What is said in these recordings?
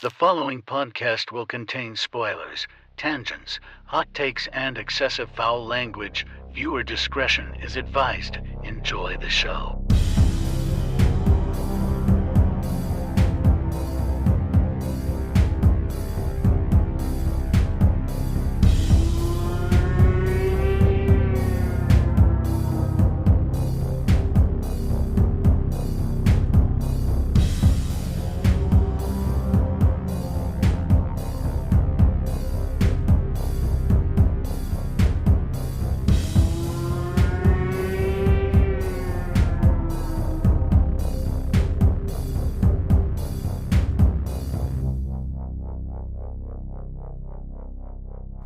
The following podcast will contain spoilers, tangents, hot takes, and excessive foul language. Viewer discretion is advised. Enjoy the show.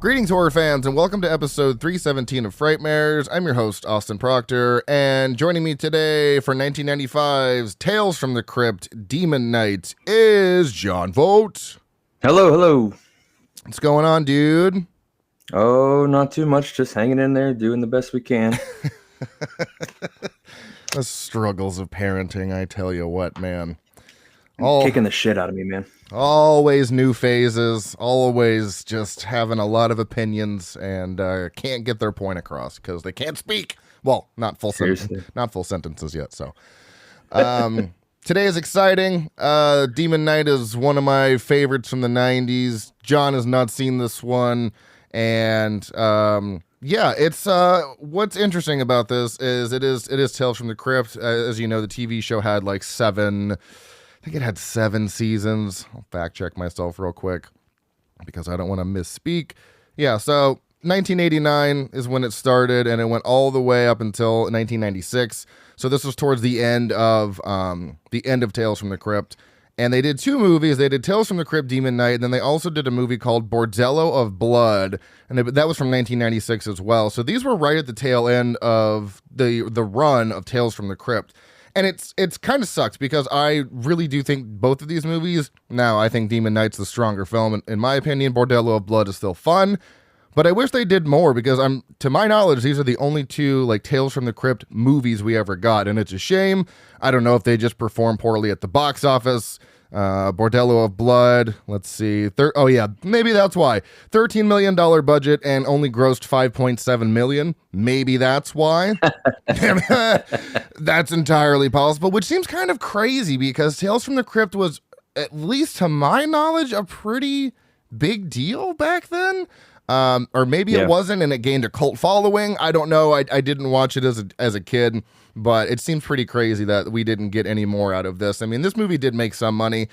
Greetings, horror fans, and welcome to episode 317 of Frightmares. I'm your host, Austin Proctor, and joining me today for 1995's Tales from the Crypt Demon Night is John Vogt. Hello. What's going on, dude? Oh, not too much. Just hanging in there, doing the best we can. The struggles of parenting, I tell you what, man. Kicking the shit out of me, man. Always new phases, always just having a lot of opinions and can't get their point across because they can't speak. Well, not full sentences yet. So today is exciting. Demon Night is one of my favorites from the 90s. John has not seen this one. And it's what's interesting about this is it is Tales from the Crypt. As you know, the TV show had like I think it had 7 seasons. I'll fact check myself real quick because I don't want to misspeak. Yeah, so 1989 is when it started, and it went all the way up until 1996. So this was towards the end of Tales from the Crypt. And they did 2 movies. They did Tales from the Crypt Demon Night, and then they also did a movie called Bordello of Blood, and that was from 1996 as well. So these were right at the tail end of the run of Tales from the Crypt. And it's kind of sucks because I really do think both of these movies, now I think Demon Knight's the stronger film. In my opinion, Bordello of Blood is still fun, but I wish they did more because to my knowledge, these are the only 2 like Tales from the Crypt movies we ever got. And it's a shame. I don't know if they just performed poorly at the box office. Bordello of Blood, let's see. Maybe that's why. $13 million budget and only grossed $5.7 million. Maybe that's why. That's entirely possible, which seems kind of crazy because Tales from the Crypt was, at least to my knowledge, a pretty big deal back then. Or maybe it wasn't and it gained a cult following. I don't know. I didn't watch it as a kid. But it seems pretty crazy that we didn't get any more out of this. I mean, this movie did make some money,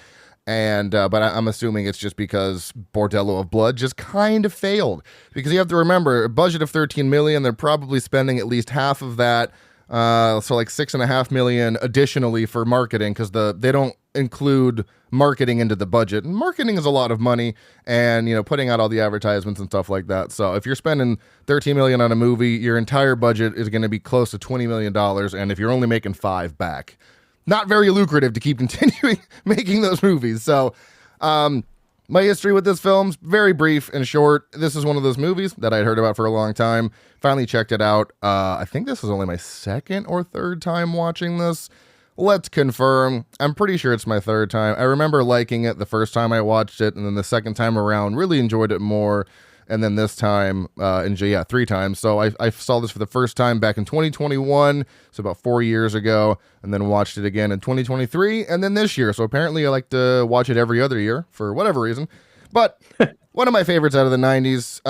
and but I'm assuming it's just because Bordello of Blood just kind of failed. Because you have to remember, a budget of $13 million, they're probably spending at least half of that, so like $6.5 million additionally for marketing, because they don't include marketing into the budget. And marketing is a lot of money, and putting out all the advertisements and stuff like that. So if you're spending $13 million on a movie, your entire budget is going to be close to $20 million, and if you're only making 5 back, not very lucrative to keep continuing making those movies. So my history with this film's very brief and short. This is one of those movies that I'd heard about for a long time. Finally checked it out. I think this is only my 2nd or 3rd time watching this. Let's confirm. I'm pretty sure it's my 3rd time. I remember liking it the first time I watched it, and then the second time around, really enjoyed it more. And then this time, 3 times. So I saw this for the first time back in 2021, so about 4 years ago, and then watched it again in 2023, and then this year. So apparently I like to watch it every other year for whatever reason. But one of my favorites out of the 90s.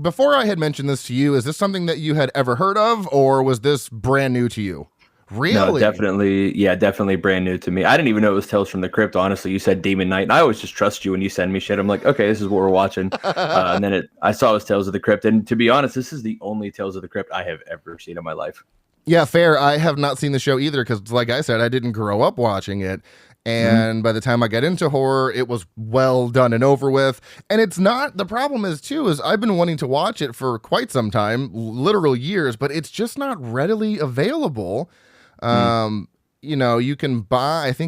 Before I had mentioned this to you, is this something that you had ever heard of, or was this brand new to you? Really? No, definitely brand new to me. I didn't even know it was Tales from the Crypt, honestly. You said Demon Night, and I always just trust you when you send me shit. I'm like, okay, this is what we're watching. And then I saw it was Tales of the Crypt, and to be honest, this is the only Tales of the Crypt I have ever seen in my life. Yeah, fair. I have not seen the show either because, like I said, I didn't grow up watching it. And by the time I got into horror, it was well done and over with. And it's not, the problem is I've been wanting to watch it for quite some time, literal years, but it's just not readily available. You can buy, as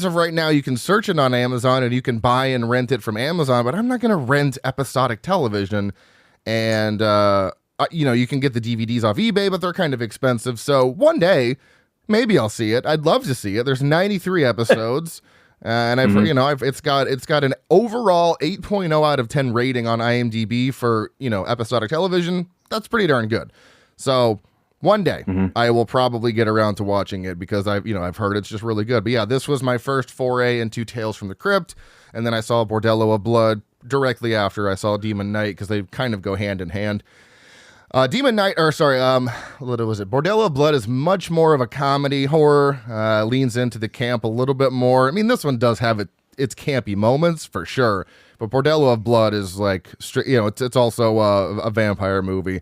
of right now, you can search it on Amazon and you can buy and rent it from Amazon, but I'm not going to rent episodic television. And, you can get the DVDs off eBay, but they're kind of expensive. So one day, maybe I'll see it. I'd love to see it. There's 93 episodes. And it's got an overall 8.0 out of 10 rating on IMDb for, episodic television. That's pretty darn good. So one day I will probably get around to watching it because I've heard it's just really good. But yeah, this was my first foray into Tales from the Crypt. And then I saw Bordello of Blood directly after I saw Demon Knight because they kind of go hand in hand. What was it? Bordello of Blood is much more of a comedy horror, leans into the camp a little bit more. I mean, this one does have its campy moments for sure, but Bordello of Blood is like, it's also a vampire movie.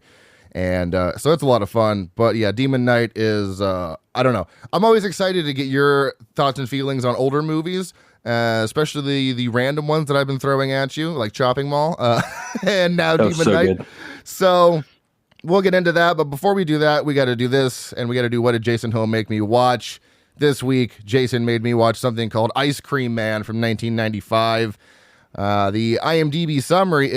And so it's a lot of fun. But yeah, Demon Knight is, I don't know. I'm always excited to get your thoughts and feelings on older movies, especially the random ones that I've been throwing at you, like Chopping Mall, and now Demon Knight. Good. So we'll get into that. But before we do that, we got to do this, and we got to do What Did Jason Hill Make Me Watch? This week, Jason made me watch something called Ice Cream Man from 1995. The IMDb summary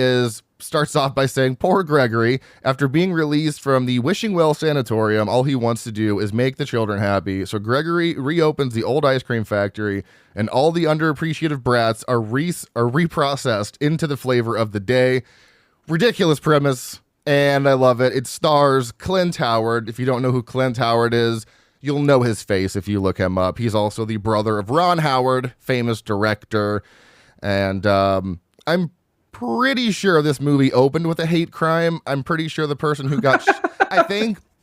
starts off by saying, poor Gregory, after being released from the Wishing Well Sanatorium, all he wants to do is make the children happy. So Gregory reopens the old ice cream factory, and all the underappreciated brats are reprocessed into the flavor of the day. Ridiculous premise, and I love it. It stars Clint Howard. If you don't know who Clint Howard is, you'll know his face if you look him up. He's also the brother of Ron Howard, famous director. And I'm pretty sure this movie opened with a hate crime. I'm pretty sure the person who got,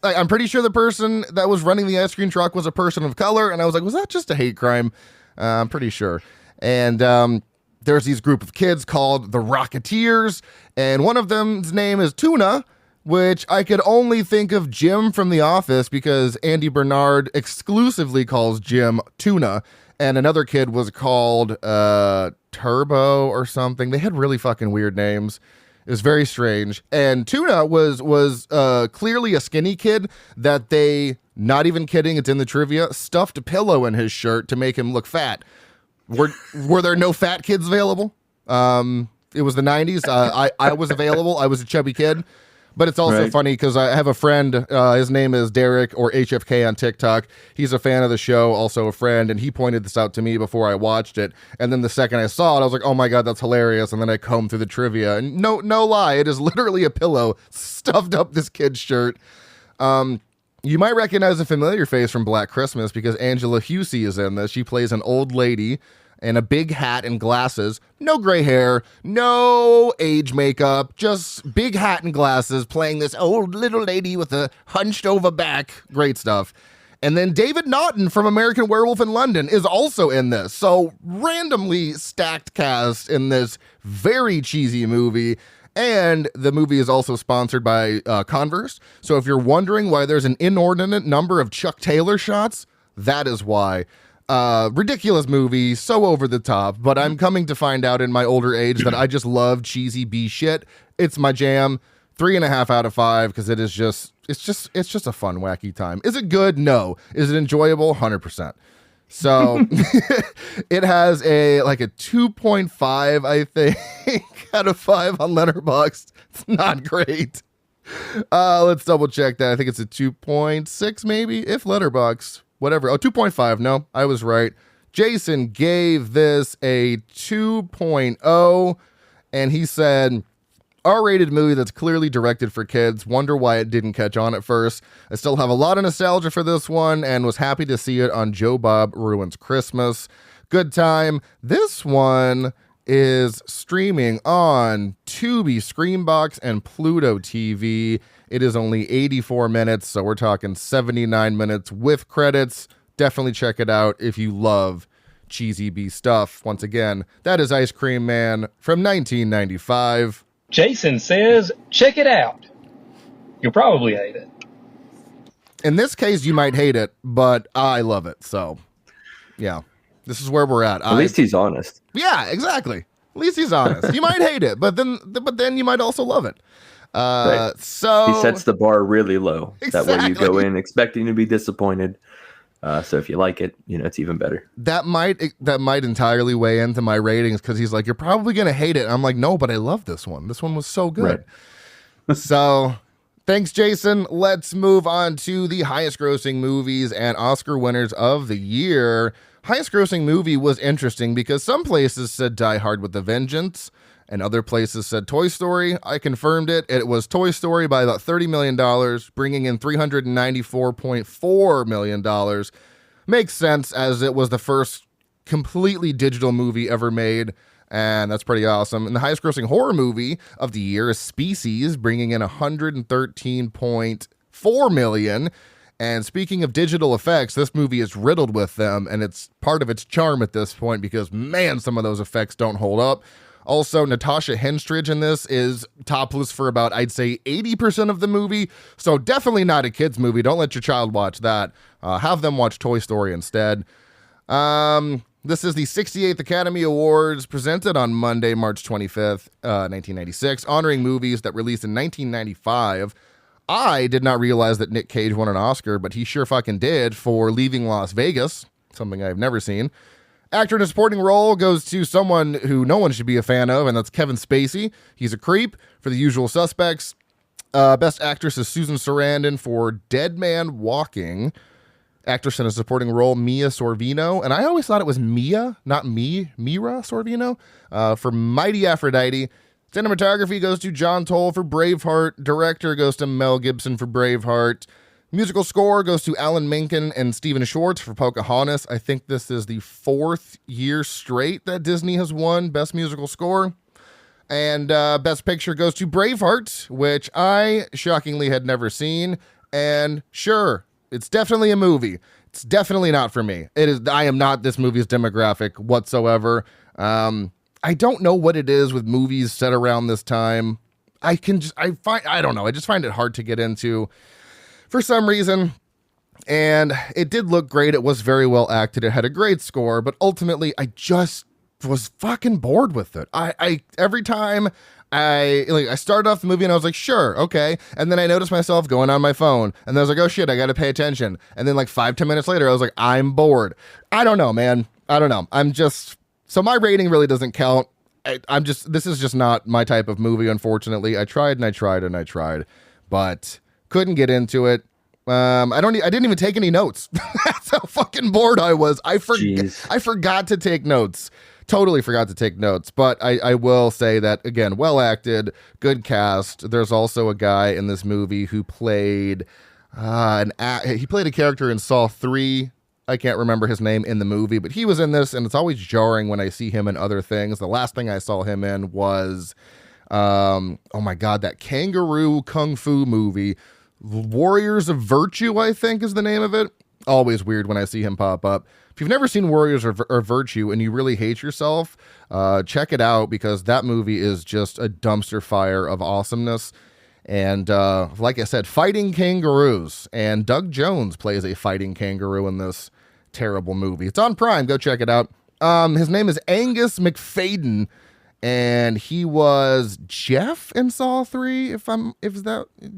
I'm pretty sure the person that was running the ice cream truck was a person of color. And I was like, was that just a hate crime? I'm pretty sure. And there's these group of kids called the Rocketeers. And one of them's name is Tuna, which I could only think of Jim from The Office because Andy Bernard exclusively calls Jim Tuna. And another kid was called Turbo or something. They had really fucking weird names. It was very strange. And Tuna was clearly a skinny kid that they, not even kidding, it's in the trivia, stuffed a pillow in his shirt to make him look fat. Were there no fat kids available? It was the 90s. I was available. I was a chubby kid. But it's also funny because I have a friend, his name is Derek, or HFK on TikTok. He's a fan of the show, also a friend, and he pointed this out to me before I watched it. And then the second I saw it, I was like, oh my God, that's hilarious. And then I combed through the trivia. And no lie, it is literally a pillow stuffed up this kid's shirt. You might recognize a familiar face from Black Christmas because Angela Husey is in this. She plays an old lady in a big hat and glasses, no gray hair, no age makeup, just big hat and glasses, playing this old little lady with a hunched over back. Great stuff. And then David Naughton from American Werewolf in London is also in this. So randomly stacked cast in this very cheesy movie. And the movie is also sponsored by Converse. So if you're wondering why there's an inordinate number of Chuck Taylor shots, that is why. Ridiculous movie, so over the top, but I'm coming to find out in my older age that I just love cheesy B shit. It's my jam. 3.5 out of 5 because it's just a fun, wacky time. Is it good? No. Is it enjoyable? 100%. So it has a 2.5, I think, out of 5 on Letterboxd. It's not great. Let's double check that. I think it's a 2.6 maybe, if Letterboxd. Whatever. Oh, 2.5. No, I was right. Jason gave this a 2.0, and he said, R-rated movie that's clearly directed for kids. Wonder why it didn't catch on at first. I still have a lot of nostalgia for this one, and was happy to see it on Joe Bob Ruins Christmas. Good time. This one is streaming on Tubi, Screambox, and Pluto TV. It is only 84 minutes, so we're talking 79 minutes with credits. Definitely check it out if you love cheesy B stuff. Once again, that is Ice Cream Man from 1995. Jason says, check it out. You'll probably hate it. In this case, you might hate it, but I love it. So, yeah, this is where we're at. At least he's honest. Yeah, exactly. At least he's honest. You might hate it, but then you might also love it. Right. So he sets the bar really low. Exactly. That way you go in expecting to be disappointed. So if you like it, it's even better. That might entirely weigh into my ratings because he's like, you're probably gonna hate it. I'm like, no, but I love this one. This one was so good. Right. So thanks, Jason. Let's move on to the highest grossing movies and Oscar winners of the year. highest grossing movie was interesting because some places said Die Hard with a Vengeance and other places said Toy Story. I confirmed it. It was Toy Story by about $30 million, bringing in $394.4 million. Makes sense as it was the first completely digital movie ever made, and that's pretty awesome. And the highest grossing horror movie of the year is Species, bringing in $113.4 million. And speaking of digital effects, this movie is riddled with them, and it's part of its charm at this point because, man, some of those effects don't hold up. Also, Natasha Henstridge in this is topless for about, I'd say, 80% of the movie. So definitely not a kid's movie. Don't let your child watch that. Have them watch Toy Story instead. This is the 68th Academy Awards presented on Monday, March 25th, 1996, honoring movies that released in 1995. I did not realize that Nick Cage won an Oscar, but he sure fucking did for Leaving Las Vegas, something I've never seen. Actor in a supporting role goes to someone who no one should be a fan of, and that's Kevin Spacey. He's a creep for The Usual Suspects. Best actress is Susan Sarandon for Dead Man Walking. Actress in a supporting role, Mia Sorvino. And I always thought it was Mia, not Mira Sorvino, for Mighty Aphrodite. Cinematography goes to John Toll for Braveheart. Director goes to Mel Gibson for Braveheart. Musical score goes to Alan Menken and Stephen Schwartz for Pocahontas. I think this is the 4th year straight that Disney has won Best Musical Score. And Best Picture goes to Braveheart, which I shockingly had never seen. And sure, it's definitely a movie. It's definitely not for me. It is. I am not this movie's demographic whatsoever. I don't know what it is with movies set around this time. I don't know. I just find it hard to get into for some reason. And it did look great. It was very well acted. It had a great score, but ultimately I just was fucking bored with it. I every time I started off the movie and I was like, sure, okay. And then I noticed myself going on my phone and then I was like, oh shit, I got to pay attention. And then like 5-10 minutes later, I was like, I'm bored. I don't know, man. I don't know. So my rating really doesn't count. This is just not my type of movie, unfortunately. I tried, but couldn't get into it. I didn't even take any notes. That's how fucking bored I was. I forgot to take notes. Totally forgot to take notes. But I will say that, again, well acted, good cast. There's also a guy in this movie who played he played a character in Saw 3. I can't remember his name in the movie, but he was in this, and it's always jarring when I see him in other things. The last thing I saw him in was, oh my God, that kangaroo kung fu movie, Warriors of Virtue, I think is the name of it. Always weird when I see him pop up. If you've never seen Warriors of Virtue and you really hate yourself, check it out because that movie is just a dumpster fire of awesomeness. And like I said, fighting kangaroos. And Doug Jones plays a fighting kangaroo in this terrible movie. It's on Prime. Go check it out. His name is Angus McFadden, and he was Jeff in Saw 3.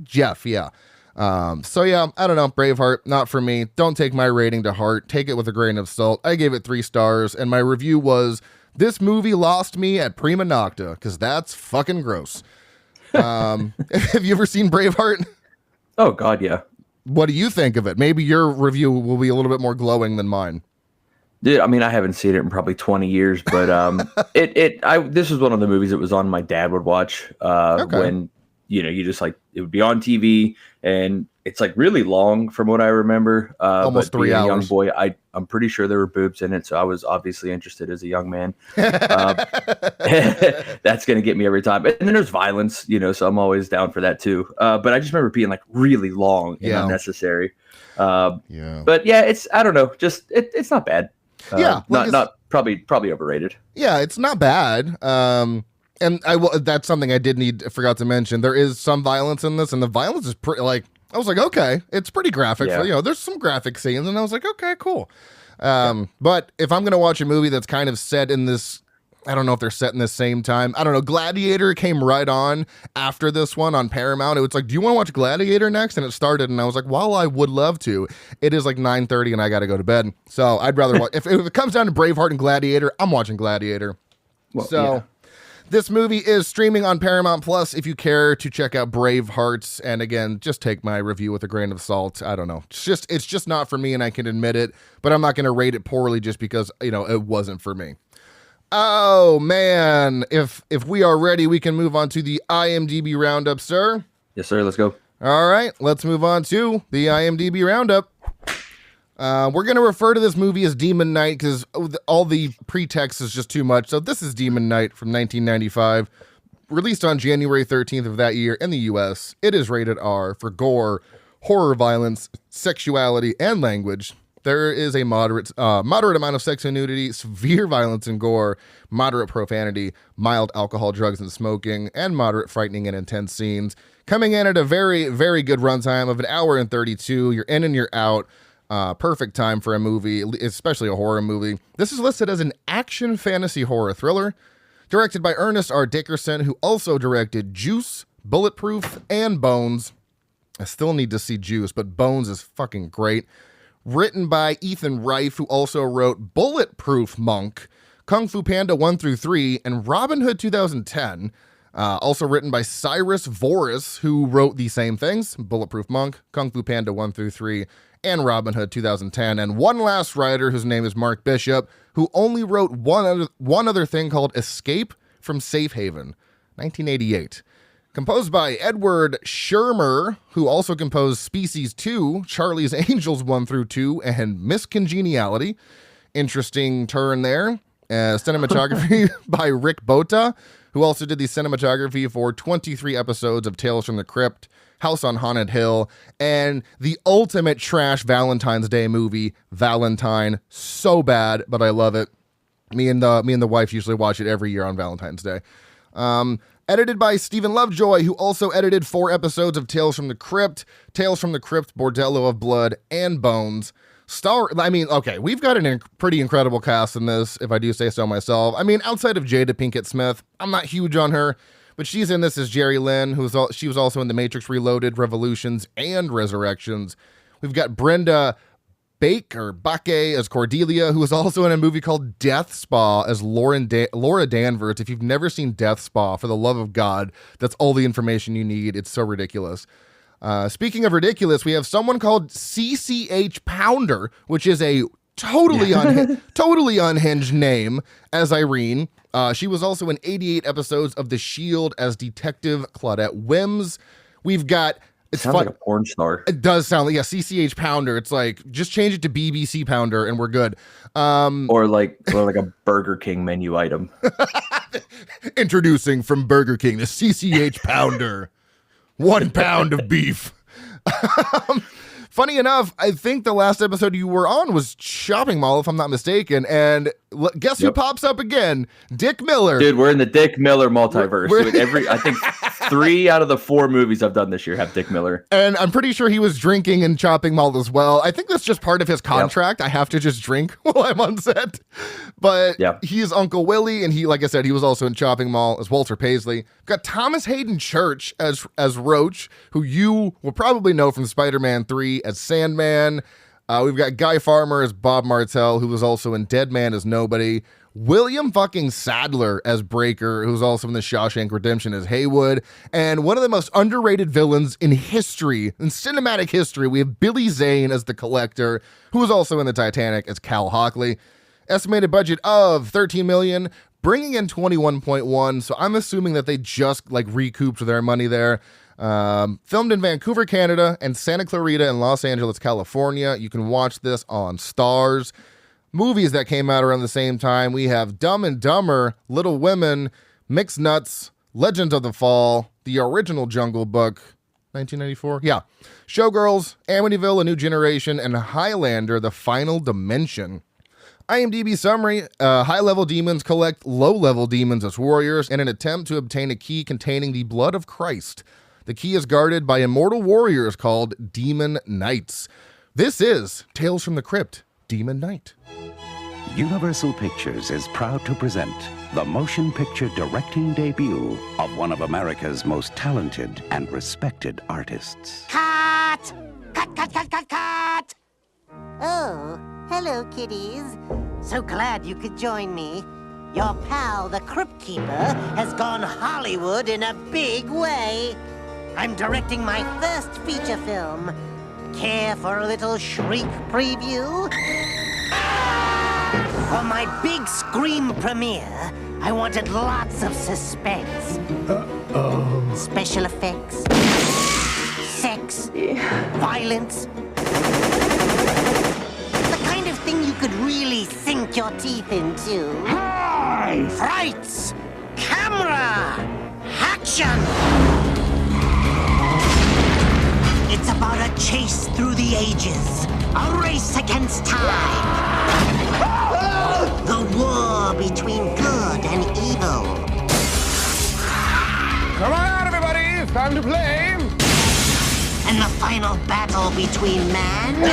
Jeff, yeah. So yeah, I don't know. Braveheart, not for me. Don't take my rating to heart. Take it with a grain of salt. I gave it 3 stars, and my review was, this movie lost me at prima nocta, because that's fucking gross. Have you ever seen Braveheart? Oh God, yeah. What do you think of it? Maybe your review will be a little bit more glowing than mine. Dude, I mean, I haven't seen it in probably 20 years, but this was one of the movies that was on my dad would watch when you just like it would be on TV, and it's like really long from what I remember. Almost 3 hours. A young boy, I'm pretty sure there were boobs in it, so I was obviously interested as a young man. That's gonna get me every time. And then there's violence, so I'm always down for that too. But I just remember being like really long and unnecessary. But yeah, I don't know, just it's not bad. Not probably overrated. Yeah, it's not bad. And that's something I forgot to mention. There is some violence in this, and the violence is pretty, I was like, okay, it's pretty graphic. Yeah. There's some graphic scenes, and I was like, okay, cool. But if I'm going to watch a movie that's kind of set in this, I don't know if they're set in the same time. I don't know. Gladiator came right on after this one on Paramount. It was like, do you want to watch Gladiator next? And it started, and I was like, well, I would love to. It is like 9:30, and I got to go to bed. So I'd rather watch. If it comes down to Braveheart and Gladiator, I'm watching Gladiator. This movie is streaming on Paramount Plus if you care to check out Braveheart. And again, just take my review with a grain of salt. I don't know. It's just not for me, and I can admit it, but I'm not going to rate it poorly just because, it wasn't for me. Oh, man. If we are ready, we can move on to the IMDb Roundup, sir. Yes, sir. Let's go. All right. Let's move on to the IMDb Roundup. We're going to refer to this movie as Demon Knight because all the pretext is just too much. So this is Demon Knight from 1995, released on January 13th of that year in the U.S. It is rated R for gore, horror, violence, sexuality, and language. There is a moderate amount of sex and nudity, severe violence and gore, moderate profanity, mild alcohol, drugs, and smoking, and moderate frightening and intense scenes. Coming in at a very, very good runtime of 1 hour and 32. You're in and you're out. Perfect time for a movie, especially a horror movie. This is listed as an action fantasy horror thriller, directed by Ernest R. Dickerson, who also directed Juice, Bulletproof, and Bones. I still need to see Juice, but Bones is fucking great. Written by Ethan Reif, who also wrote Bulletproof Monk, Kung Fu Panda 1-3, and Robin Hood 2010. Also written by Cyrus Voris, who wrote the same things, Bulletproof Monk, Kung Fu Panda 1-3, and Robin Hood 2010. And one last writer, whose name is Mark Bishop, who only wrote one other thing called Escape from Safe Haven, 1988. Composed by Edward Shermer, who also composed Species 2, Charlie's Angels 1-2, and Miss Congeniality. Interesting turn there. Cinematography by Rick Bota, who also did the cinematography for 23 episodes of Tales from the Crypt, House on Haunted Hill, and the ultimate trash Valentine's Day movie, Valentine. So bad, but I love it. Me and the wife usually watch it every year on Valentine's Day. Edited by Stephen Lovejoy, who also edited 4 episodes of Tales from the Crypt, Bordello of Blood, and Bones. We've got a pretty incredible cast in this, if I do say so myself. I mean, outside of Jada Pinkett Smith, I'm not huge on her, but she's in this as Jerry Lynn, she was also in The Matrix Reloaded, Revolutions, and Resurrections. We've got Brenda Bake as Cordelia, who is also in a movie called Death Spa as Laura Danvers. If you've never seen Death Spa, for the love of God, that's all the information you need. It's so ridiculous. Speaking of ridiculous, we have someone called CCH Pounder, which is a totally unhinged name, as Irene. She was also in 88 episodes of The Shield as Detective Claudette Wims. We've got... It sounds like a porn star. It does sound like, CCH Pounder. It's like, just change it to BBC Pounder and we're good. Or like a Burger King menu item. Introducing from Burger King, the CCH Pounder. 1 pound of beef. Funny enough, I think the last episode you were on was Shopping Mall, if I'm not mistaken. And guess who pops up again? Dick Miller. Dude, we're in the Dick Miller multiverse. I think 3 out of the 4 movies I've done this year have Dick Miller. And I'm pretty sure he was drinking in Shopping Mall as well. I think that's just part of his contract. Yep. I have to just drink while I'm on set. But he's Uncle Willie, and he, like I said, he was also in Shopping Mall as Walter Paisley. We've got Thomas Hayden Church as Roach, who you will probably know from Spider-Man 3 as Sandman. We've got Guy Farmer as Bob Martell, who was also in Dead Man as Nobody. William fucking Sadler as Breaker, who's also in The Shawshank Redemption as Haywood. And one of the most underrated villains in history, in cinematic history, we have Billy Zane as the Collector, who was also in The Titanic as Cal Hockley. Estimated budget of $13 million, bringing in 21.1. So I'm assuming that they just recouped their money there. Filmed in Vancouver, Canada, and Santa Clarita in Los Angeles, California. You can watch this on Stars. Movies that came out around the same time, we have Dumb and Dumber, Little Women, Mixed Nuts, Legends of the Fall, the original Jungle Book, 1994. Yeah. Showgirls, Amityville, A New Generation, and Highlander, The Final Dimension. IMDb summary, high-level demons collect low-level demons as warriors in an attempt to obtain a key containing the blood of Christ. The key is guarded by immortal warriors called Demon Knights. This is Tales from the Crypt, Demon Knight. Universal Pictures is proud to present the motion picture directing debut of one of America's most talented and respected artists. Cut! Cut, cut, cut, cut, cut! Oh, hello, kiddies. So glad you could join me. Your pal, the Crypt Keeper, has gone Hollywood in a big way. I'm directing my first feature film. Care for a little shriek preview? For my big scream premiere, I wanted lots of suspense. Uh-oh. Special effects, sex, violence. The kind of thing you could really sink your teeth into. Frights, camera, action. It's about a chase through the ages, a race against time. The war between good and evil. Come on out, everybody! It's time to play! And the final battle between man...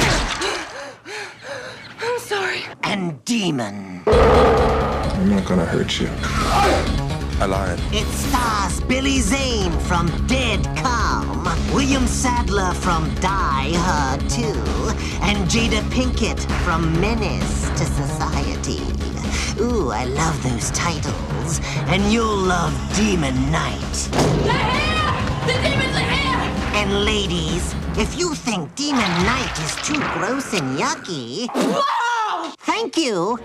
I'm sorry. ...and demon. I'm not gonna hurt you. I lied. It stars Billy Zane from Dead Calm, William Sadler from Die Hard 2, and Jada Pinkett from Menace to Society. Ooh, I love those titles. And you'll love Demon Knight. They're here! The demons are here! And ladies, if you think Demon Knight is too gross and yucky... Whoa! Thank you.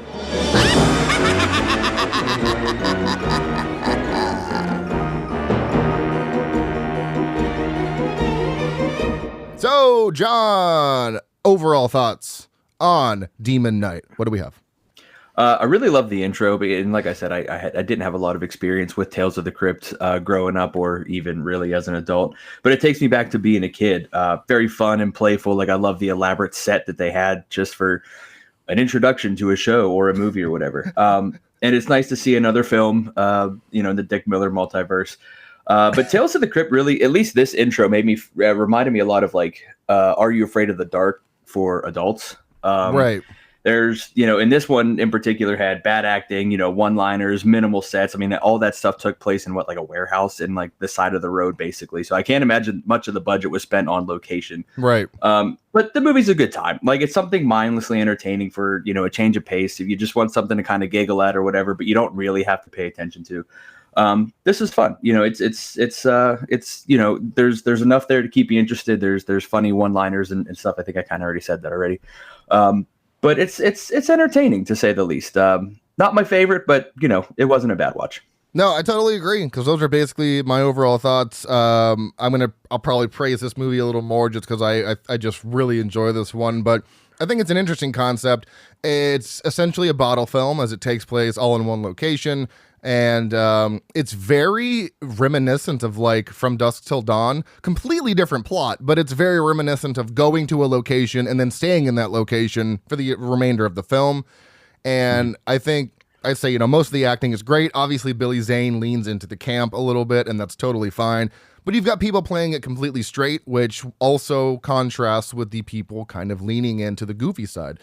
So, John, overall thoughts on Demon Knight. What do we have? I really love the intro, and like I said, I didn't have a lot of experience with Tales of the Crypt growing up, or even really as an adult. But it takes me back to being a kid. Very fun and playful. Like, I love the elaborate set that they had just for an introduction to a show or a movie or whatever. And it's nice to see another film, in the Dick Miller multiverse. But Tales of the Crypt really, at least this intro, made me reminded me a lot of like, Are You Afraid of the Dark for adults? Right. There's, in this one in particular had bad acting, one-liners, minimal sets. I mean, all that stuff took place in like a warehouse in like the side of the road, basically. So I can't imagine much of the budget was spent on location. Right. But the movie's a good time. Like, it's something mindlessly entertaining for, a change of pace. If you just want something to kind of giggle at or whatever, but you don't really have to pay attention to. This is fun. It's there's enough there to keep you interested. There's funny one-liners and stuff. I think I kind of already said that already. But it's entertaining, to say the least. Not my favorite, but it wasn't a bad watch. No, I totally agree, because those are basically my overall thoughts. I'll probably praise this movie a little more just because I just really enjoy this one. But I think it's an interesting concept. It's essentially a bottle film, as it takes place all in one location. And it's very reminiscent of like From Dusk Till Dawn. Completely different plot, but it's very reminiscent of going to a location and then staying in that location for the remainder of the film. And I think I'd say, most of the acting is great. Obviously, Billy Zane leans into the camp a little bit, and that's totally fine. But you've got people playing it completely straight, which also contrasts with the people kind of leaning into the goofy side.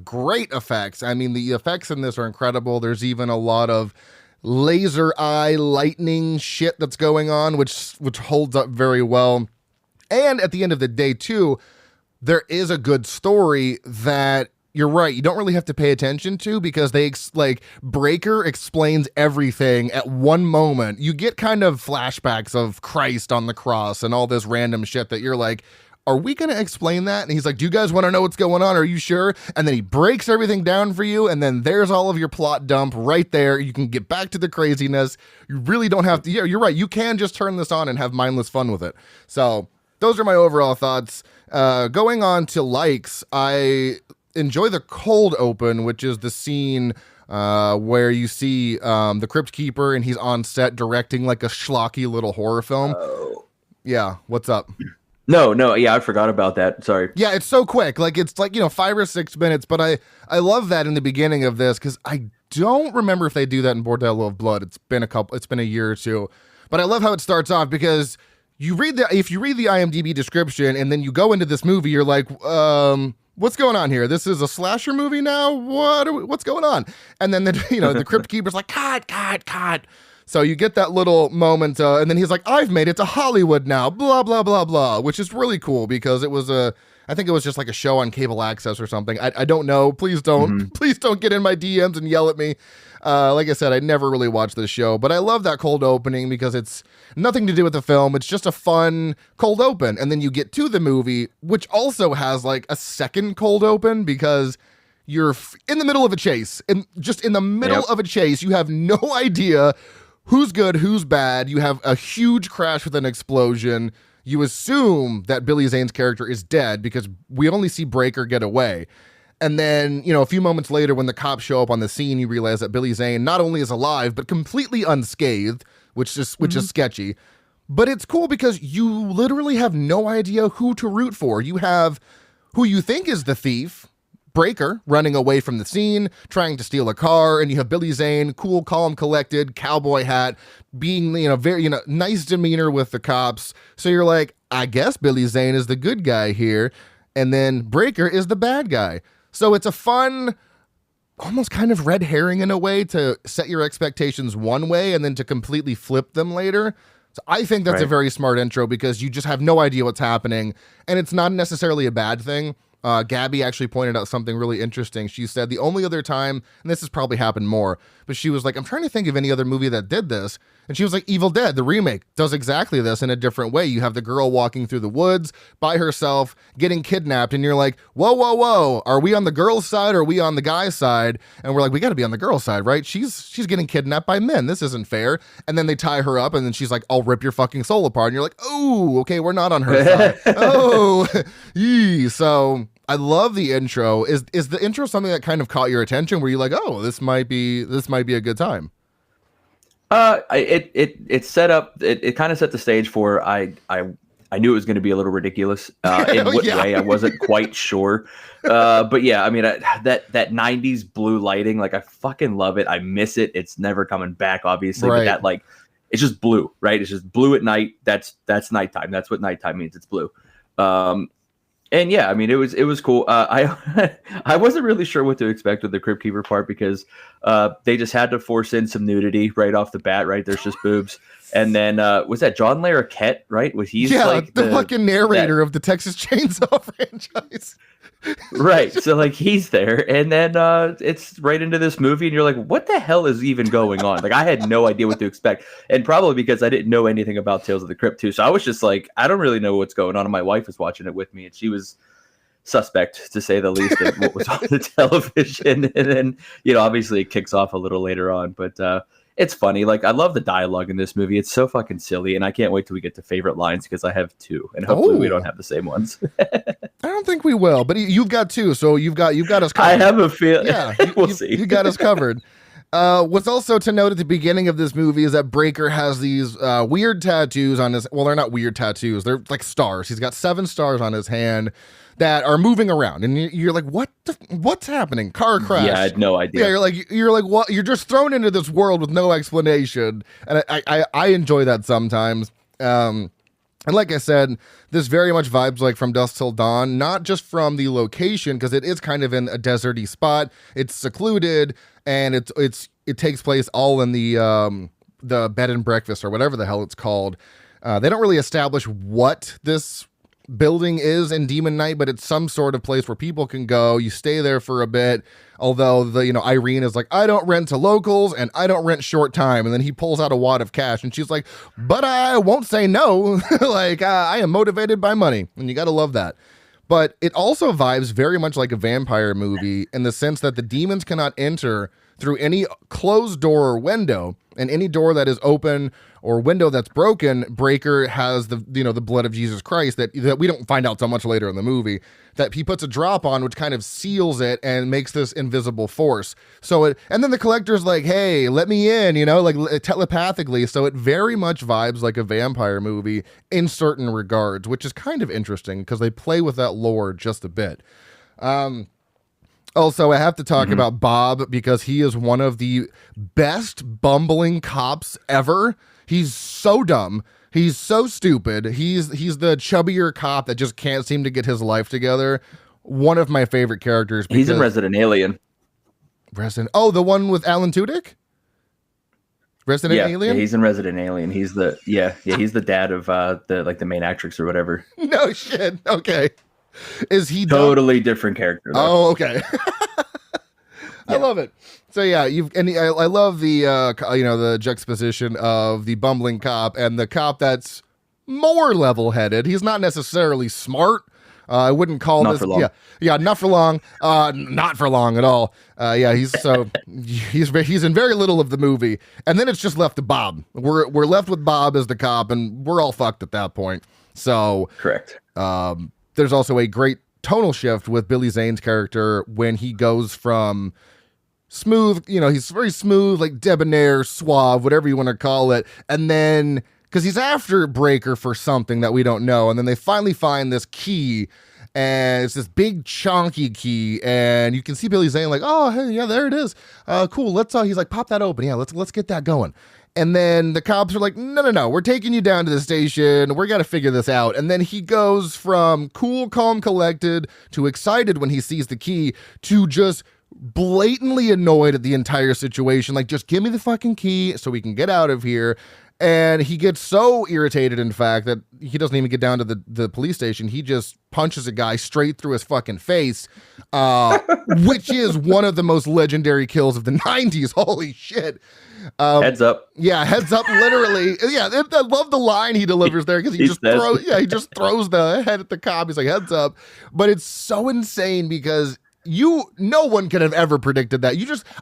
Great effects. I mean, the effects in this are incredible. There's even a lot of laser eye lightning shit that's going on, which holds up very well. And at the end of the day, too, there is a good story that you're right, you don't really have to pay attention to, because they Breaker explains everything at one moment. You get kind of flashbacks of Christ on the cross and all this random shit that you're like, are we going to explain that? And he's like, do you guys want to know what's going on? Are you sure? And then he breaks everything down for you. And then there's all of your plot dump right there. You can get back to the craziness. You really don't have to. Yeah, you're right. You can just turn this on and have mindless fun with it. So those are my overall thoughts. Going on to likes, I enjoy the cold open, which is the scene where you see the Crypt Keeper and he's on set directing like a schlocky little horror film. Oh. Yeah. What's up? No, yeah, I forgot about that. Sorry. Yeah, it's so quick. Like, it's like, 5 or 6 minutes, but I love that in the beginning of this, because I don't remember if they do that in Bordello of Blood. It's been a year or two. But I love how it starts off, because if you read the IMDb description and then you go into this movie, you're like, what's going on here? This is a slasher movie now? What's going on? And then the Crypt Keeper's like, cut. So you get that little moment, and then he's like, I've made it to Hollywood now, blah, blah, blah, blah, which is really cool, because it was I think it was just like a show on cable access or something. I don't know. Please don't get in my DMs and yell at me. Like I said, I never really watched this show, but I love that cold opening because it's nothing to do with the film. It's just a fun cold open. And then you get to the movie, which also has like a second cold open because you're in the middle of a chase. And just in the middle of a chase, you have no idea who's good, who's bad. You have a huge crash with an explosion. You assume that Billy Zane's character is dead because we only see Breaker get away. And then, you know, a few moments later when the cops show up on the scene, you realize that Billy Zane not only is alive, but completely unscathed, which is sketchy. But it's cool because you literally have no idea who to root for. You have who you think is the thief, Breaker, running away from the scene, trying to steal a car, and you have Billy Zane, cool, calm, collected, cowboy hat, being, you know, very, you know, nice demeanor with the cops. So you're like, I guess Billy Zane is the good guy here, and then Breaker is the bad guy. So it's a fun, almost kind of red herring in a way to set your expectations one way and then to completely flip them later. So I think that's a very smart intro because you just have no idea what's happening, and it's not necessarily a bad thing. Gabby actually pointed out something really interesting. She said the only other time, and this has probably happened more, but she was like, I'm trying to think of any other movie that did this. And she was like, Evil Dead, the remake, does exactly this in a different way. You have the girl walking through the woods by herself, getting kidnapped, and you're like, whoa, whoa, whoa. Are we on the girl's side or are we on the guy's side? And we're like, we got to be on the girl's side, right? She's getting kidnapped by men. This isn't fair. And then they tie her up, and then she's like, I'll rip your fucking soul apart. And you're like, oh, okay, we're not on her side. Oh, yee. So I love the intro. Is the intro something that kind of caught your attention? Where you're like, oh, this might be a good time? It set up. It kind of set the stage for. I knew it was going to be a little ridiculous. In what way, I wasn't quite sure. But yeah, I mean that 90s blue lighting, like I fucking love it. I miss it. It's never coming back, obviously. But that like, it's just blue, right? It's just blue at night. That's nighttime. That's what nighttime means. It's blue. And yeah, I mean, it was cool. I wasn't really sure what to expect with the Crypt Keeper part because they just had to force in some nudity right off the bat, right? There's just boobs. And then was that John Larroquette, right? Was he's like the fucking narrator of the Texas Chainsaw franchise. Right. So like he's there, and then it's right into this movie, and you're like, what the hell is even going on? Like I had no idea what to expect, and probably because I didn't know anything about Tales of the Crypt too. So I was just like, I don't really know what's going on. And my wife was watching it with me, and she was suspect to say the least of what was on the television. And then, you know, obviously it kicks off a little later on, but it's funny. Like I love the dialogue in this movie. It's so fucking silly, and I can't wait till we get to favorite lines because I have two, and hopefully we don't have the same ones. I don't think we will, but you've got two, so you've got us covered. I have a feeling. Yeah, we'll see. You got us covered. What's also to note at the beginning of this movie is that Breaker has these weird tattoos on his. Well, they're not weird tattoos. They're like stars. He's got 7 stars on his hand that are moving around, and you're like, what's happening? Car crash? Yeah, I had no idea. Yeah, you're like, what? You're just thrown into this world with no explanation, and I enjoy that sometimes. And like I said, this very much vibes like From Dusk Till Dawn, not just from the location, because it is kind of in a deserty spot. It's secluded, and it takes place all in the bed and breakfast or whatever the hell it's called. They don't really establish what this building is in Demon Knight, but it's some sort of place where people can go. You stay there for a bit, although Irene is like, I don't rent to locals and I don't rent short time. And then he pulls out a wad of cash and she's like, but I won't say no. Like I am motivated by money, and you gotta love that. But it also vibes very much like a vampire movie in the sense that the demons cannot enter through any closed door or window, and any door that is open or window that's broken, Breaker has the blood of Jesus Christ that we don't find out so much later in the movie, that he puts a drop on, which kind of seals it and makes this invisible force. And then the collector's like, hey, let me in, like telepathically. So it very much vibes like a vampire movie in certain regards, which is kind of interesting because they play with that lore just a bit. Also, I have to talk about Bob because he is one of the best bumbling cops ever. He's so dumb. He's so stupid. He's the chubbier cop that just can't seem to get his life together. One of my favorite characters. He's in Resident Alien. Oh, the one with Alan Tudyk? Resident Alien? Yeah, he's in Resident Alien. He's the he's the dad of the main actress or whatever. No shit. Okay. Is he totally different character though? Oh, okay. I love it. So yeah, I love the the juxtaposition of the bumbling cop and the cop that's more level-headed. He's not necessarily smart. I wouldn't call not this. For long. Yeah, not for long. Not for long at all. He's in very little of the movie, and then it's just left to Bob. We're left with Bob as the cop, and we're all fucked at that point. So correct. There's also a great tonal shift with Billy Zane's character when he goes from smooth, he's very smooth, like debonair, suave, whatever you want to call it, and then because he's after Breaker for something that we don't know, and then they finally find this key, and it's this big chunky key, and you can see Billy Zane like, oh hey, yeah, there it is, cool. Let's he's like, pop that open, yeah, let's get that going. And then the cops are like, no, we're taking you down to the station. We got to figure this out. And then he goes from cool, calm, collected to excited when he sees the key to just blatantly annoyed at the entire situation. Like, just give me the fucking key so we can get out of here. And he gets so irritated, in fact, that he doesn't even get down to the police station. He just punches a guy straight through his fucking face, which is one of the most legendary kills of the 90s. Holy shit. Heads up. Yeah, heads up, literally. Yeah, I love the line he delivers there because he just throws the head at the cop. He's like, heads up. But it's so insane because no one could have ever predicted that.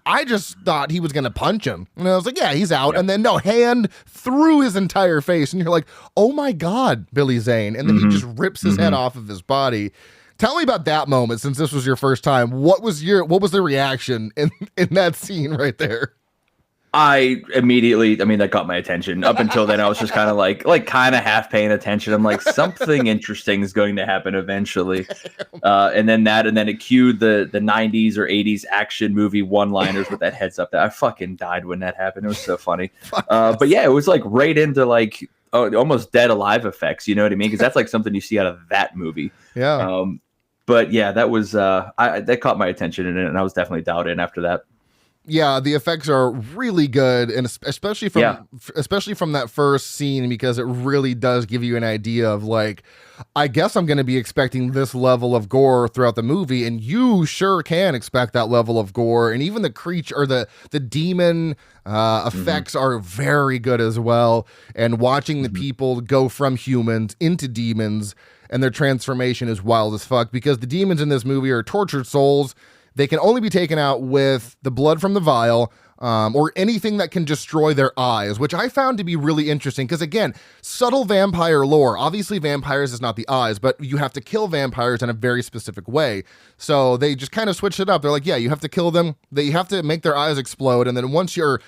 I just thought he was going to punch him. And I was like, yeah, he's out. Yep. And then hand through his entire face. And you're like, oh my God, Billy Zane. And then he just rips his head off of his body. Tell me about that moment, since this was your first time. What was the reaction in that scene right there? That got my attention. Up until then, I was just kind of like kind of half paying attention. I'm like, something interesting is going to happen eventually. And then it cued the 90s or 80s action movie one-liners with that heads up. That I fucking died when that happened. It was so funny. But yeah, it was like right into like almost Dead Alive effects. You know what I mean? Because that's like something you see out of that movie. Yeah. But yeah, that was that caught my attention, and I was definitely dialed in after that. Yeah, the effects are really good, and especially from that first scene, because it really does give you an idea of like, I guess I'm going to be expecting this level of gore throughout the movie, and you sure can expect that level of gore, and even the creature or the demon effects are very good as well, and watching the people go from humans into demons, and their transformation is wild as fuck, because the demons in this movie are tortured souls. They can only be taken out with the blood from the vial, or anything that can destroy their eyes, which I found to be really interesting because, again, subtle vampire lore. Obviously, vampires is not the eyes, but you have to kill vampires in a very specific way. So they just kind of switched it up. They're like, yeah, you have to kill them. You have to make their eyes explode, and then once you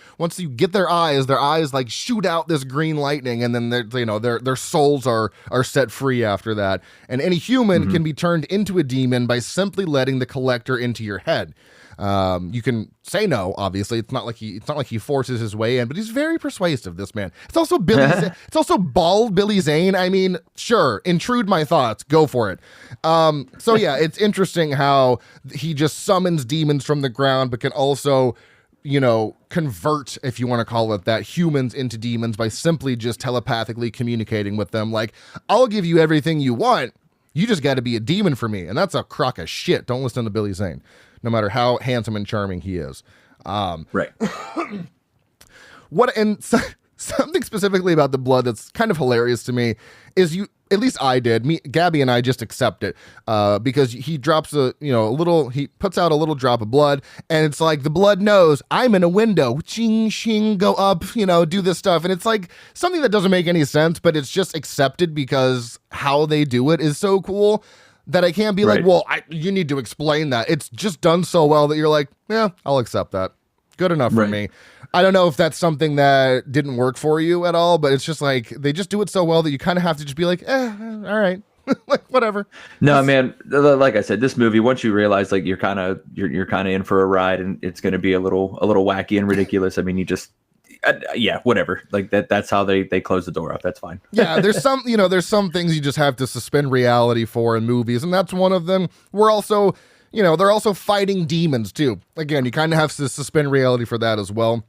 get their eyes like shoot out this green lightning, and then their souls are set free after that. And any human can be turned into a demon by simply letting the collector into your head. You can say no, obviously. It's not like he forces his way in, but he's very persuasive, this man. It's also it's also bald Billy Zane. I mean, sure, intrude my thoughts, go for it. So yeah, it's interesting how he just summons demons from the ground, but can also, convert, if you want to call it that, humans into demons by simply just telepathically communicating with them. Like, I'll give you everything you want. You just got to be a demon for me. And that's a crock of shit. Don't listen to Billy Zane, no matter how handsome and charming he is. Right. Something specifically about the blood that's kind of hilarious to me is at least I did. Gabby and I just accept it because he drops he puts out a little drop of blood, and it's like the blood knows I'm in a window. Ching, shing, go up, do this stuff. And it's like something that doesn't make any sense, but it's just accepted because how they do it is so cool that I can't be right. Like, well, you need to explain that. It's just done so well that you're like, yeah, I'll accept that. Good enough for me. I don't know if that's something that didn't work for you at all, but it's just like they just do it so well that you kind of have to just be like, all right, like whatever. No, man, like I said, this movie, once you realize like you're kind of in for a ride and it's going to be a little wacky and ridiculous. I mean, you just whatever. Like that's how they close the door up. That's fine. Yeah, there's some things you just have to suspend reality for in movies, and that's one of them. We're also they're also fighting demons too. Again, you kind of have to suspend reality for that as well.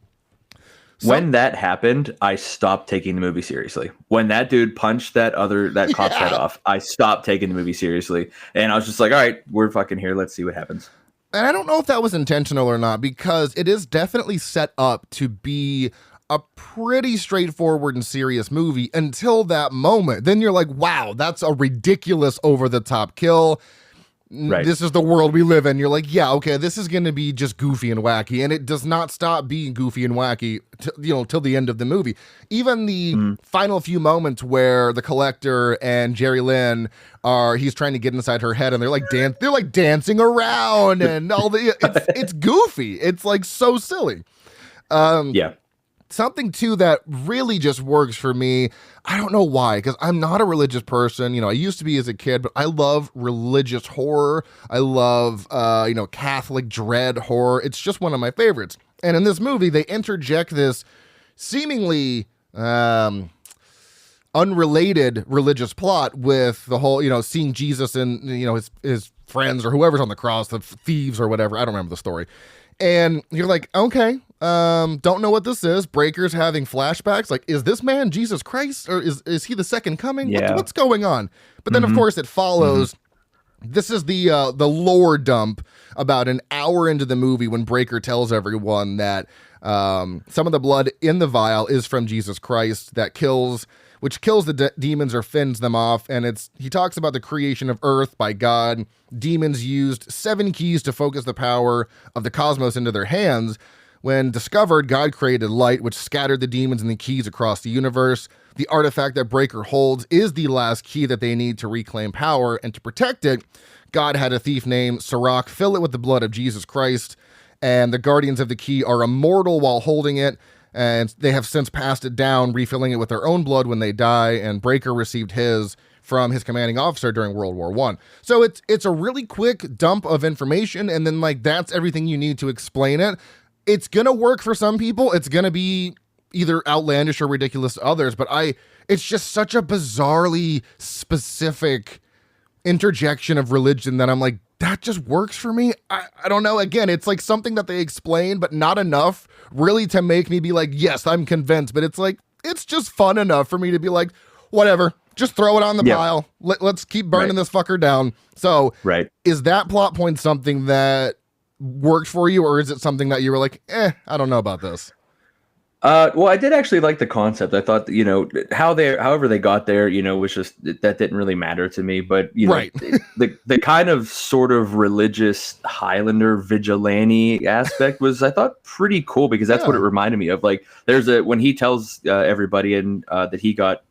When that happened, I stopped taking the movie seriously. When that dude punched that cop's head off, I stopped taking the movie seriously. And I was just like, all right, we're fucking here. Let's see what happens. And I don't know if that was intentional or not, because it is definitely set up to be a pretty straightforward and serious movie until that moment. Then you're like, wow, that's a ridiculous over-the-top kill. Right. This is the world we live in. You're like, yeah, okay, this is going to be just goofy and wacky. And it does not stop being goofy and wacky, till the end of the movie. Even the final few moments where the Collector and Jerry Lynn he's trying to get inside her head, and they're like dancing around and all it's goofy. It's like so silly. Yeah. Something too that really just works for me. I don't know why, because I'm not a religious person. I used to be as a kid, but I love religious horror. I love, Catholic dread horror. It's just one of my favorites. And in this movie, they interject this seemingly unrelated religious plot with the whole, seeing Jesus and, his friends or whoever's on the cross, the thieves or whatever. I don't remember the story. And you're like, okay, don't know what this is. Breaker's having flashbacks. Like, is this man Jesus Christ, or is he the second coming? Yeah. What's going on? But then, of course, it follows. This is the lore dump about an hour into the movie when Breaker tells everyone that some of the blood in the vial is from Jesus Christ which kills the demons or fends them off. And he talks about the creation of Earth by God. Demons used 7 keys to focus the power of the cosmos into their hands. When discovered, God created light, which scattered the demons and the keys across the universe. The artifact that Breaker holds is the last key that they need to reclaim power. And to protect it, God had a thief named Sirach fill it with the blood of Jesus Christ. And the guardians of the key are immortal while holding it. And they have since passed it down, refilling it with their own blood when they die. And Breaker received his from his commanding officer during World War I. So it's a really quick dump of information. And then that's everything you need to explain it. It's going to work for some people. It's going to be either outlandish or ridiculous to others. But it's just such a bizarrely specific interjection of religion that I'm like, that just works for me. I don't know. Again, it's like something that they explain, but not enough really to make me be like, yes, I'm convinced. But it's like, it's just fun enough for me to be like, whatever, just throw it on the pile. Let's keep burning this fucker down. So is that plot point something that worked for you, or is it something that you were like, I don't know about this? Well, I did actually like the concept. I thought, however they got there, was just, that didn't really matter to me. But, the kind of sort of religious Highlander vigilante aspect was, I thought, pretty cool, because that's what it reminded me of. Like, when he tells everybody that he got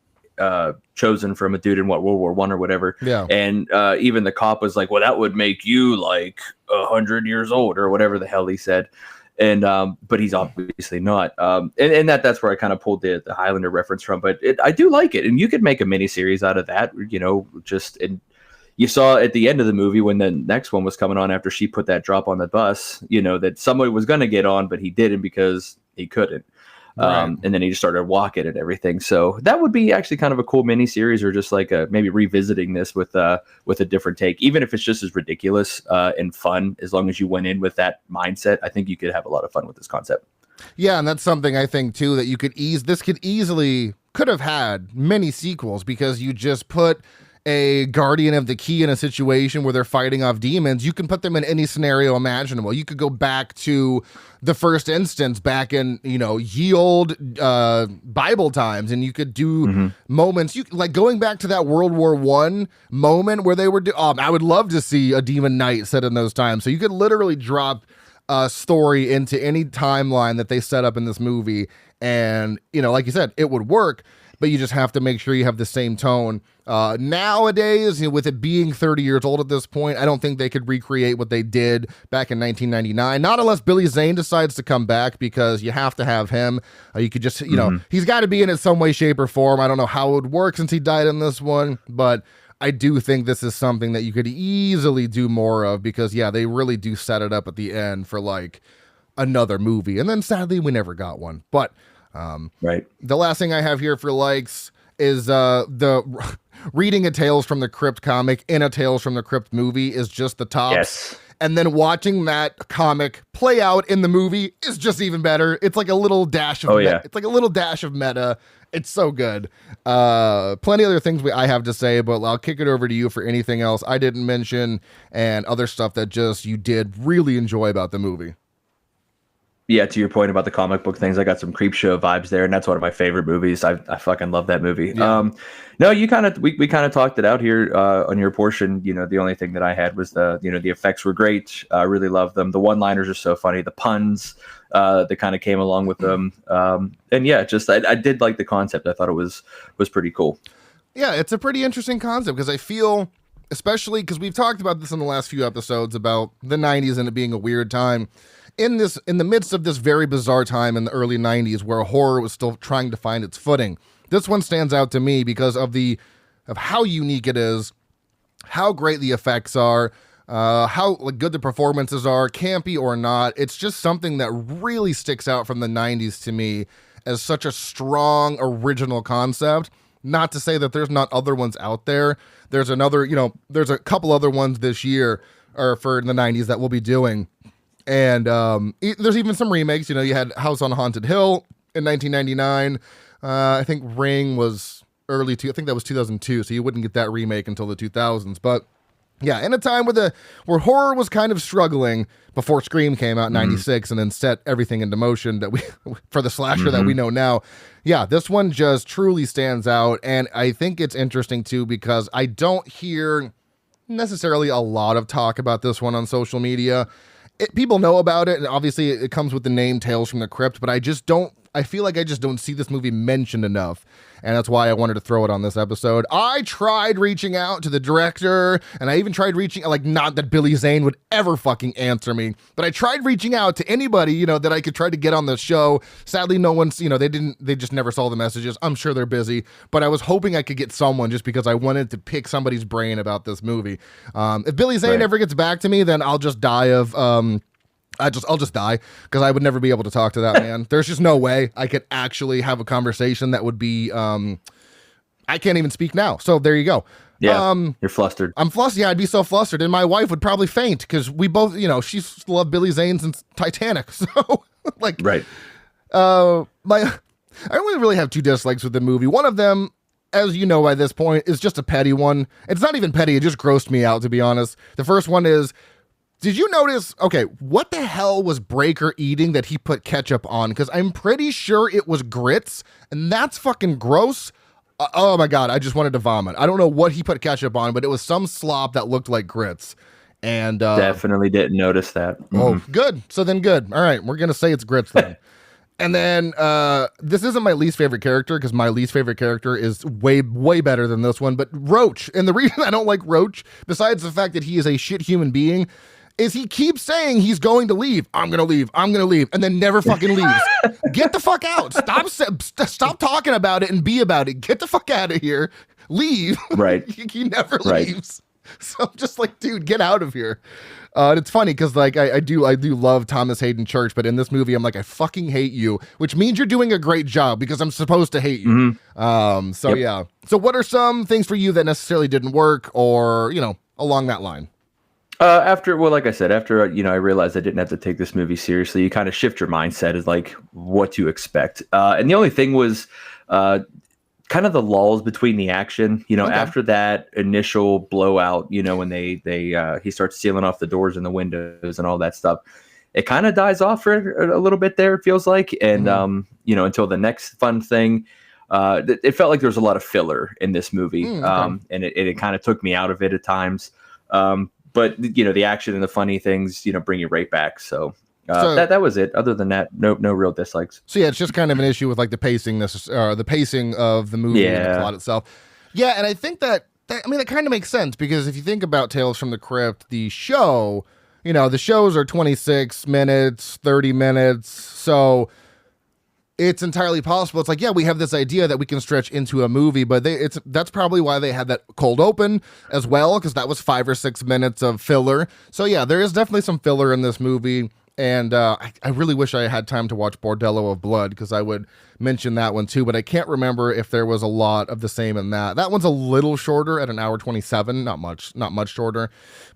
chosen from a dude in World War I or whatever. Yeah. And even the cop was like, well, that would make you like 100 years old or whatever the hell he said. And but he's obviously not. And that's where I kind of pulled the Highlander reference from. But I do like it, and you could make a miniseries out of that. And you saw at the end of the movie when the next one was coming on after she put that drop on the bus, that somebody was going to get on, but he didn't because he couldn't. And then he just started walking and everything. So that would be actually kind of a cool miniseries, or just like maybe revisiting this with a different take, even if it's just as ridiculous and fun. As long as you went in with that mindset, I think you could have a lot of fun with this concept. Yeah, and that's something I think too that you could could have had many sequels, because you just put a guardian of the key in a situation where they're fighting off demons. You can put them in any scenario imaginable. You could go back to the first instance back in, ye old Bible times, and you could do moments, like going back to that World War I moment where they were I would love to see a demon knight set in those times. So you could literally drop a story into any timeline that they set up in this movie, and like you said, it would work. But you just have to make sure you have the same tone. Nowadays, with it being 30 years old at this point, I don't think they could recreate what they did back in 1999. Not unless Billy Zane decides to come back, because you have to have him. You could just, he's got to be in it some way, shape, or form. I don't know how it would work since he died in this one, but I do think this is something that you could easily do more of, because, they really do set it up at the end for like another movie. And then sadly, we never got one. But the last thing I have here for likes is reading a Tales from the Crypt comic in a Tales from the Crypt movie is just the tops. Yes. And then watching that comic play out in the movie is just even better. It's like a little dash of it's like a little dash of meta. It's so good. Plenty of other things I have to say, but I'll kick it over to you for anything else I didn't mention and other stuff that just you did really enjoy about the movie. Yeah, to your point about the comic book things, I got some Creep Show vibes there, and that's one of my favorite movies. I fucking love that movie. Yeah. No, you kind of we kind of talked it out here on your portion. You know, the only thing that I had was the effects were great. I really love them. The one-liners are so funny. The puns that kind of came along with them, and yeah, just I did like the concept. I thought it was pretty cool. Yeah, it's a pretty interesting concept because I feel, especially because we've talked about this in the last few episodes about the 90s and it being a weird time. In the midst of this very bizarre time in the early 90s where horror was still trying to find its footing, this one stands out to me because of how unique it is, how great the effects are, how good the performances are, campy or not. It's just something that really sticks out from the 90s to me as such a strong original concept. Not to say that there's not other ones out there. There's there's a couple other ones this year or for the 90s that we'll be doing. And there's even some remakes. You had House on Haunted Hill in 1999. I think Ring was I think that was 2002, so you wouldn't get that remake until the 2000s. But yeah, in a time where horror was kind of struggling before Scream came out in 96 and then set everything into motion for the slasher that we know now. Yeah, this one just truly stands out. And I think it's interesting too because I don't hear necessarily a lot of talk about this one on social media. People know about it, and obviously it comes with the name Tales from the Crypt, but I feel like I just don't see this movie mentioned enough, and that's why I wanted to throw it on this episode. I tried reaching out to the director, and I even tried reaching, not that Billy Zane would ever fucking answer me, but I tried reaching out to anybody, that I could try to get on the show. Sadly, no one's, they just never saw the messages. I'm sure they're busy, but I was hoping I could get someone just because I wanted to pick somebody's brain about this movie. If Billy Zane ever gets back to me, then I'll just die of, I'll just die because I would never be able to talk to that man. There's just no way I could actually have a conversation that would be, I can't even speak now. So there you go. Yeah, you're flustered. I'm flustered. Yeah, I'd be so flustered. And my wife would probably faint because we both, she's loved Billy Zane since Titanic. So right. I only really have two dislikes with the movie. One of them, as you know by this point, is just a petty one. It's not even petty. It just grossed me out, to be honest. The first one is, did you notice, what the hell was Breaker eating that he put ketchup on? Because I'm pretty sure it was grits, and that's fucking gross. Oh my God, I just wanted to vomit. I don't know what he put ketchup on, but it was some slop that looked like grits. And definitely didn't notice that. Oh, good. So then good. All right, we're going to say it's grits then. And then this isn't my least favorite character because my least favorite character is way, way better than this one. But Roach, and the reason I don't like Roach, besides the fact that he is a shit human being, is he keeps saying he's going to leave. I'm going to leave. I'm going to leave. And then never fucking leaves. Get the fuck out. Stop talking about it and be about it. Get the fuck out of here. Leave. Right. He never leaves. So I'm just like, dude, get out of here. And it's funny because I do love Thomas Hayden Church, but in this movie I'm like, I fucking hate you, which means you're doing a great job because I'm supposed to hate you. Yeah. So what are some things for you that necessarily didn't work or, along that line? Like I said, after I realized I didn't have to take this movie seriously, you kind of shift your mindset as like what to expect. And the only thing was kind of the lulls between the action. After that initial blowout, when he starts sealing off the doors and the windows and all that stuff, it kind of dies off for a little bit there. It feels like, and until the next fun thing. It felt like there was a lot of filler in this movie, and it kind of took me out of it at times. But the action and the funny things, bring you right back. So that was it. Other than that, no real dislikes. So yeah, it's just kind of an issue with like the pacing of the movie and the plot itself. Yeah, and I think that kind of makes sense because if you think about Tales from the Crypt, the show, the shows are 26 minutes, 30 minutes, so it's entirely possible. It's like, yeah, we have this idea that we can stretch into a movie, but that's probably why they had that cold open as well, because that was 5 or 6 minutes of filler. So yeah, there is definitely some filler in this movie. And I really wish I had time to watch Bordello of Blood, because I would mention that one too, but I can't remember if there was a lot of the same in that. That one's a little shorter at an hour 27, not much shorter.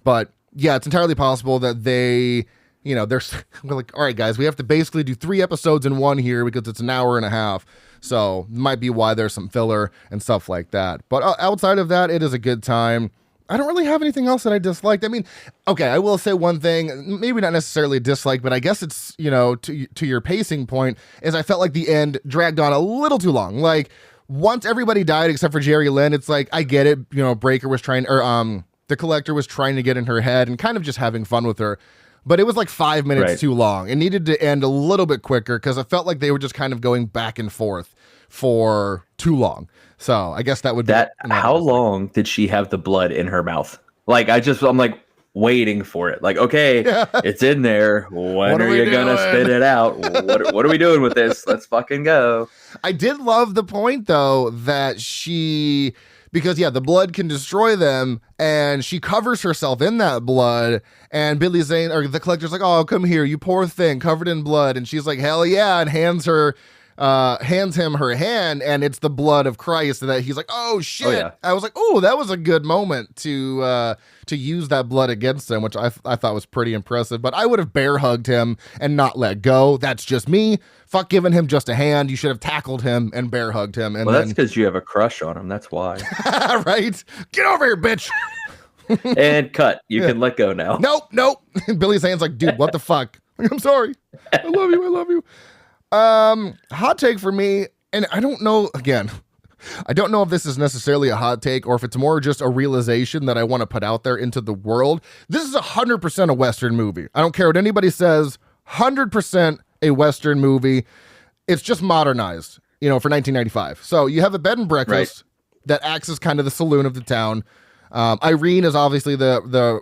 But yeah, it's entirely possible that they, we're like, all right, guys, we have to basically do 3 episodes in one here because it's an hour and a half. So might be why there's some filler and stuff like that. But outside of that, it is a good time. I don't really have anything else that I disliked. I mean, okay, I will say one thing, maybe not necessarily a dislike, but I guess it's, to your pacing point, is I felt like the end dragged on a little too long. Like, once everybody died except for Jerry Lynn, it's like, I get it, Breaker was trying, or the Collector was trying to get in her head and kind of just having fun with her. But it was like 5 minutes too long. It needed to end a little bit quicker because I felt like they were just kind of going back and forth for too long. So I guess that would be that. How long did she have the blood in her mouth? Like, I'm like waiting for it. Like, okay, it's in there. When are you gonna spit it out? What are we doing with this? Let's fucking go. I did love the point though that because the blood can destroy them, and she covers herself in that blood, and Billy Zane, or the Collector's like, oh, come here, you poor thing, covered in blood, and she's like, hell yeah, and hands him her hand, and it's the blood of Christ, that he's like, oh shit. Oh, yeah. I was like, oh, that was a good moment to use that blood against him, which I thought was pretty impressive. But I would have bear hugged him and not let go. That's just me. Fuck giving him just a hand. You should have tackled him and bear hugged him. And that's because you have a crush on him. That's why. Right? Get over here, bitch. And cut. You can let go now. Nope. Billy's hand's like, dude, what the fuck? I'm sorry. I love you. Hot take for me, and I don't know if this is necessarily a hot take or if it's more just a realization that I want to put out there into the world. This is 100% a Western movie. I don't care what anybody says, 100% a Western movie. It's just modernized, for 1995. So you have a bed and breakfast that acts as kind of the saloon of the town. Irene is obviously the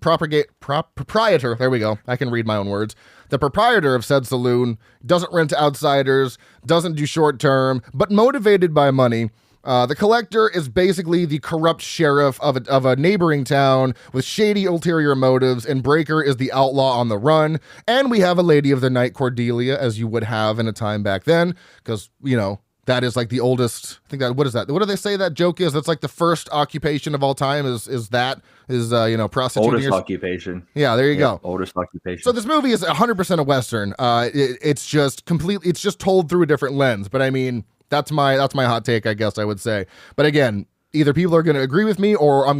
proprietor. There we go. I can read my own words. The proprietor of said saloon, doesn't rent to outsiders, doesn't do short term, but motivated by money. The Collector is basically the corrupt sheriff of a neighboring town with shady ulterior motives, and Breaker is the outlaw on the run. And we have a lady of the night, Cordelia, as you would have in a time back then, because, that is like the oldest. I think what is that? What do they say that joke is? That's like the first occupation of all time is prostituting. Oldest occupation. Yeah, there you go. Oldest occupation. So this movie is 100% a Western. It's just completely. It's just told through a different lens. But I mean, that's my hot take, I guess I would say. But again, either people are going to agree with me, or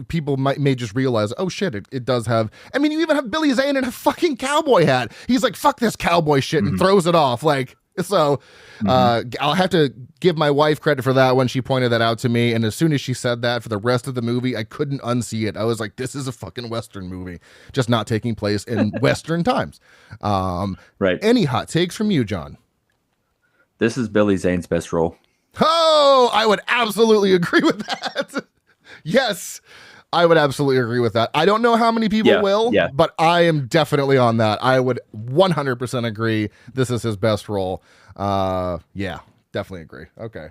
people may just realize, oh shit, it does have. I mean, you even have Billy Zane in a fucking cowboy hat. He's like, fuck this cowboy shit, and throws it off like. So I'll have to give my wife credit for that when she pointed that out to me. And as soon as she said that, for the rest of the movie, I couldn't unsee it. I was like, this is a fucking Western movie, just not taking place in Western times. Right. Any hot takes from you, John? This is Billy Zane's best role. Oh, I would absolutely agree with that. Yes, I would absolutely agree with that. I don't know how many people will, but I am definitely on that. I would 100% agree. This is his best role. Definitely agree. Okay.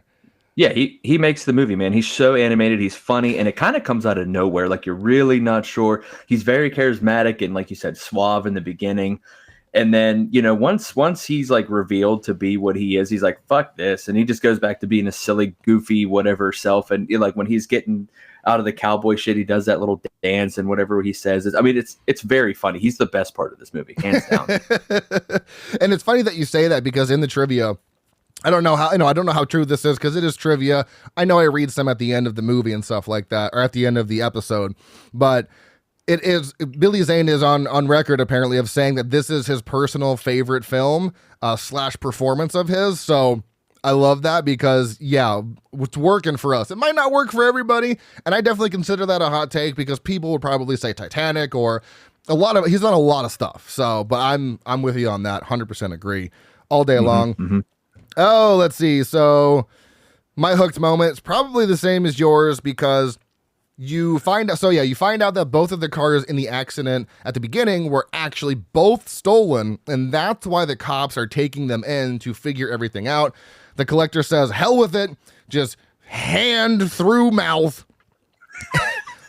Yeah, he makes the movie, man. He's so animated. He's funny, and it kind of comes out of nowhere. Like, you're really not sure. He's very charismatic and, like you said, suave in the beginning. And then, once he's like revealed to be what he is, he's like, fuck this. And he just goes back to being a silly, goofy, whatever self. And like when he's getting out of the cowboy shit, he does that little dance and whatever he says. It's very funny. He's the best part of this movie, hands down. And it's funny that you say that, because in the trivia, I don't know how true this is, because it is trivia. I know I read some at the end of the movie and stuff like that, or at the end of the episode, but it is, Billy Zane is on record apparently of saying that this is his personal favorite film / performance of his. So I love that, because it's working for us. It might not work for everybody, and I definitely consider that a hot take, because people would probably say Titanic or he's done a lot of stuff. So, but I'm with you on that. 100% agree all day long. Mm-hmm. Oh, let's see. So my hooked moment is probably the same as yours, because you find out that both of the cars in the accident at the beginning were actually both stolen, and that's why the cops are taking them in to figure everything out. The Collector says, hell with it, just hand through mouth,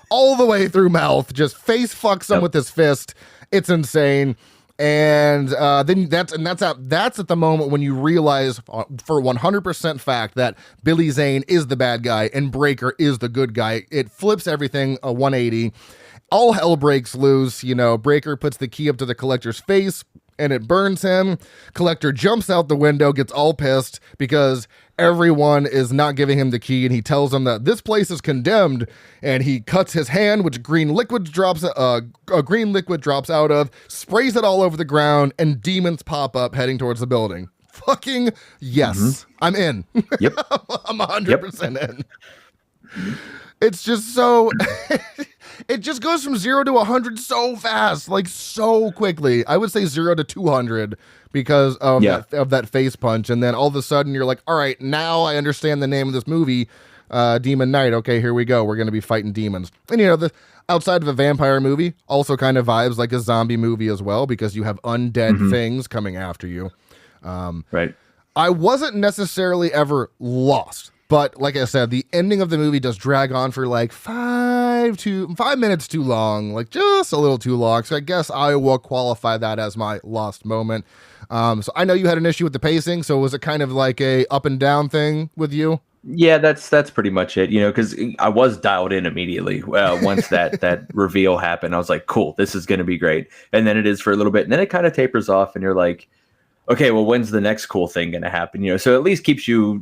all the way through mouth, just face fucks him with his fist. It's insane. And then that's at the moment when you realize for 100% fact that Billy Zane is the bad guy and Breaker is the good guy. It flips everything a 180. All hell breaks loose. Breaker puts the key up to the Collector's face and it burns him. Collector jumps out the window, gets all pissed because everyone is not giving him the key, and he tells them that this place is condemned, and he cuts his hand, which green liquid drops out of, sprays it all over the ground, and demons pop up heading towards the building. Fucking yes. I'm in. Yep. I'm 100% in. It's just so it just goes from 0 to 100 so fast, like so quickly. I would say 0 to 200 because of that face punch, and then all of a sudden you're like, all right, now I understand the name of this movie, Demon Knight. Okay, here we go. We're going to be fighting demons. And the outside of a vampire movie, also kind of vibes like a zombie movie as well, because you have undead things coming after you. Right. I wasn't necessarily ever lost. But like I said, the ending of the movie does drag on for like 5 minutes too long, like just a little too long. So I guess I will qualify that as my lost moment. So I know you had an issue with the pacing. So was it kind of like a up and down thing with you? Yeah, that's pretty much it. Because I was dialed in immediately. Once that reveal happened, I was like, cool, this is going to be great. And then it is for a little bit, and then it kind of tapers off, and you're like, okay, well, when's the next cool thing going to happen? So at least keeps you,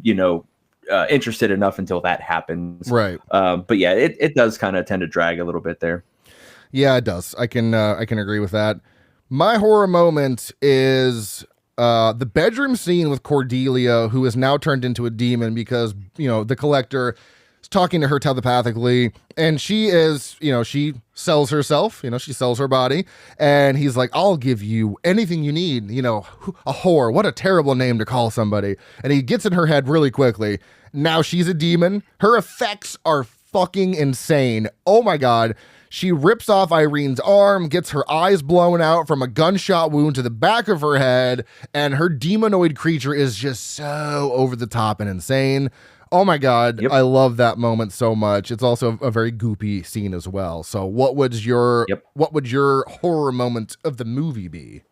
interested enough until that happens. Right. But yeah, it does kind of tend to drag a little bit there. Yeah, it does. I can agree with that. My horror moment is the bedroom scene with Cordelia, who is now turned into a demon because, the Collector is talking to her telepathically, and she is, she sells herself, she sells her body, and he's like, I'll give you anything you need, a whore. What a terrible name to call somebody. And he gets in her head really quickly. Now she's a demon. Her effects are fucking insane. Oh my God. She rips off Irene's arm, gets her eyes blown out from a gunshot wound to the back of her head, and her demonoid creature is just so over the top and insane. Oh my God, yep. I love that moment so much. It's also a very goopy scene as well. So what would your horror moment of the movie be?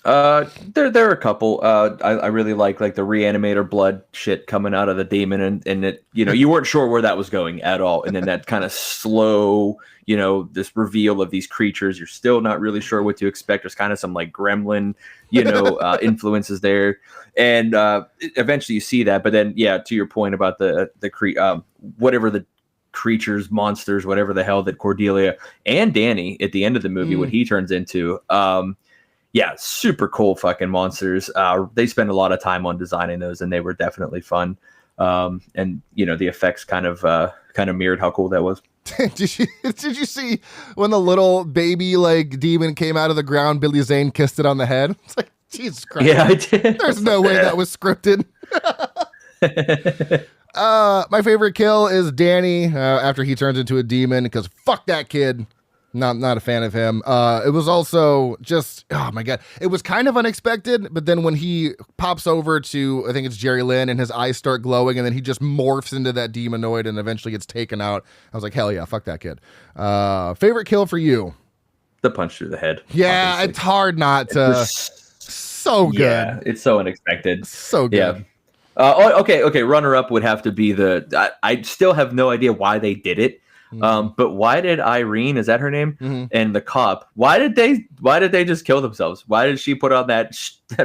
There are a couple. I really like the reanimator blood shit coming out of the demon, and it, you weren't sure where that was going at all. And then that kind of slow, this reveal of these creatures, you're still not really sure what to expect. There's kind of some like gremlin, influences there. And eventually you see that. But then, yeah, to your point about whatever the creatures, monsters, whatever the hell that Cordelia and Danny at the end of the movie, what he turns into, yeah, super cool fucking monsters. They spend a lot of time on designing those, and they were definitely fun. And the effects kind of mirrored how cool that was. Did you see when the little baby demon came out of the ground? Billy Zane kissed it on the head. It's like, Jesus Christ! Yeah, I did. There's no way that was scripted. My favorite kill is Danny after he turns into a demon, because fuck that kid. Not a fan of him. It was also just, oh my God. It was kind of unexpected, but then when he pops over to, I think it's Jerry Lynn, and his eyes start glowing, and then he just morphs into that demonoid and eventually gets taken out. I was like, hell yeah, fuck that kid. Favorite kill for you? The punch through the head. Yeah, obviously. It's hard not to. So good. Yeah, it's so unexpected. So good. Yeah. Okay. Runner up would have to be I still have no idea why they did it. But why did Irene, is that her name? And the cop, why did they just kill themselves? Why did she put on that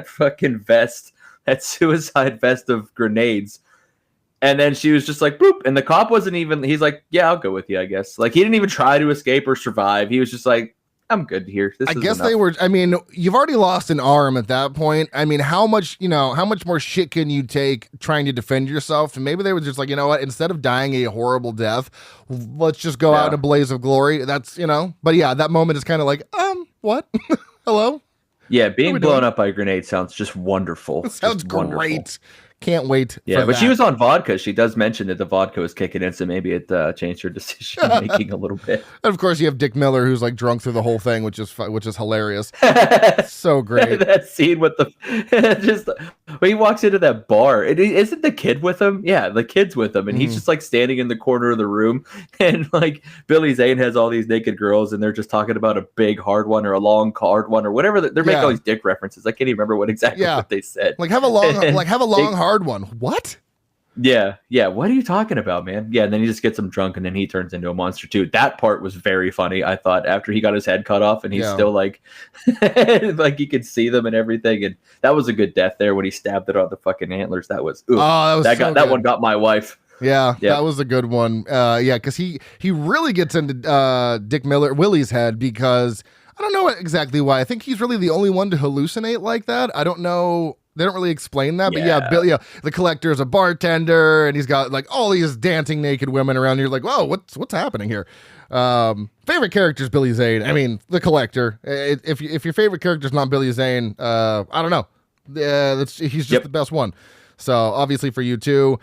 fucking vest, that suicide vest of grenades? And then she was just like, boop. And the cop wasn't even, he's like, yeah, I'll go with you, I guess. Like, he didn't even try to escape or survive. He was just like, I'm good here. I guess they were, you've already lost an arm at that point. How much more shit can you take trying to defend yourself? And maybe they were just like, you know what, instead of dying a horrible death, let's just go out in a blaze of glory. That's, but yeah, that moment is kind of like, what? Hello? Yeah, being blown up by a grenade sounds just wonderful. It sounds great. Can't wait. Yeah, for but that. she was on vodka. She does mention that the vodka was kicking in, so maybe it changed her decision making a little bit. And of course, you have Dick Miller, who's like drunk through the whole thing, which is hilarious. So great. That scene with the just when he walks into that bar, isn't the kid with him? Yeah, the kid's with him, and he's just like standing in the corner of the room, and like Billy Zane has all these naked girls, and they're just talking about a big hard one or a long hard one or whatever. They're making all these dick references. I can't even remember what they said. Like have a long hard one. What? Yeah. What are you talking about, man? Yeah, and then he just gets him drunk, and then he turns into a monster too. That part was very funny. I thought after he got his head cut off, and he's still like, like you could see them and everything, and that was a good death there when he stabbed it on the fucking antlers. That was that one got my wife. Yeah, that was a good one. Because he really gets into Dick Miller Willie's head because I don't know exactly why. I think he's really the only one to hallucinate like that. I don't know. They don't really explain that, but Bill, the collector is a bartender, and he's got like all these dancing naked women around. And you're like, whoa, what's happening here? Favorite character is Billy Zane. I mean, the collector. If your favorite character is not Billy Zane, I don't know. He's just the best one. So obviously for you too.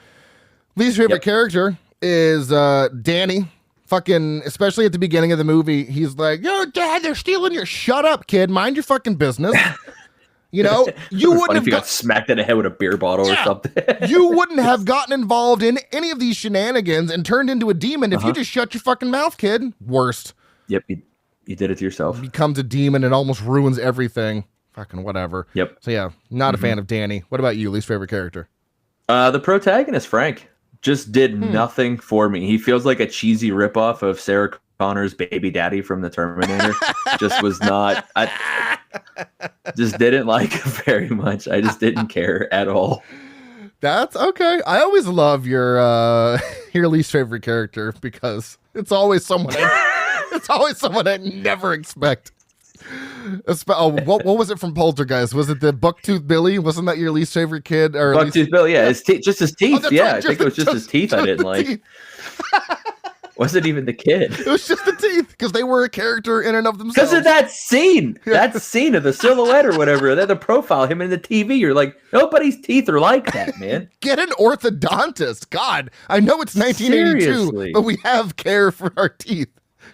Least favorite character is Danny. Fucking, especially at the beginning of the movie, he's like, "Yo, Dad, they're stealing your." Shut up, kid. Mind your fucking business. You know, you wouldn't have got smacked in the head with a beer bottle or something. You wouldn't have gotten involved in any of these shenanigans and turned into a demon if you just shut your fucking mouth, kid. Worst. Yep, you did it to yourself. Becomes a demon and almost ruins everything. Fucking whatever. Yep. So yeah, not a fan of Danny. What about you? Least favorite character? The protagonist, Frank, just did nothing for me. He feels like a cheesy ripoff of Sarah Connor's baby daddy from The Terminator. Just was not. I just didn't like him very much. I just didn't care at all. That's okay. I always love your least favorite character because it's always someone. It's always someone I never expect. What was it from Poltergeist? Was it the Bucktooth Billy? Wasn't that your least favorite kid? Or Bucktooth Billy? Yeah, just his teeth. Oh, I think it was just his teeth. I didn't like. Wasn't even the kid. It was just the teeth because they were a character in and of themselves. Because of that scene, that scene of the silhouette or whatever, the profile, him in the TV. You're like, nobody's teeth are like that, man. Get an orthodontist. God, I know it's 1982, Seriously. but we have care for our teeth.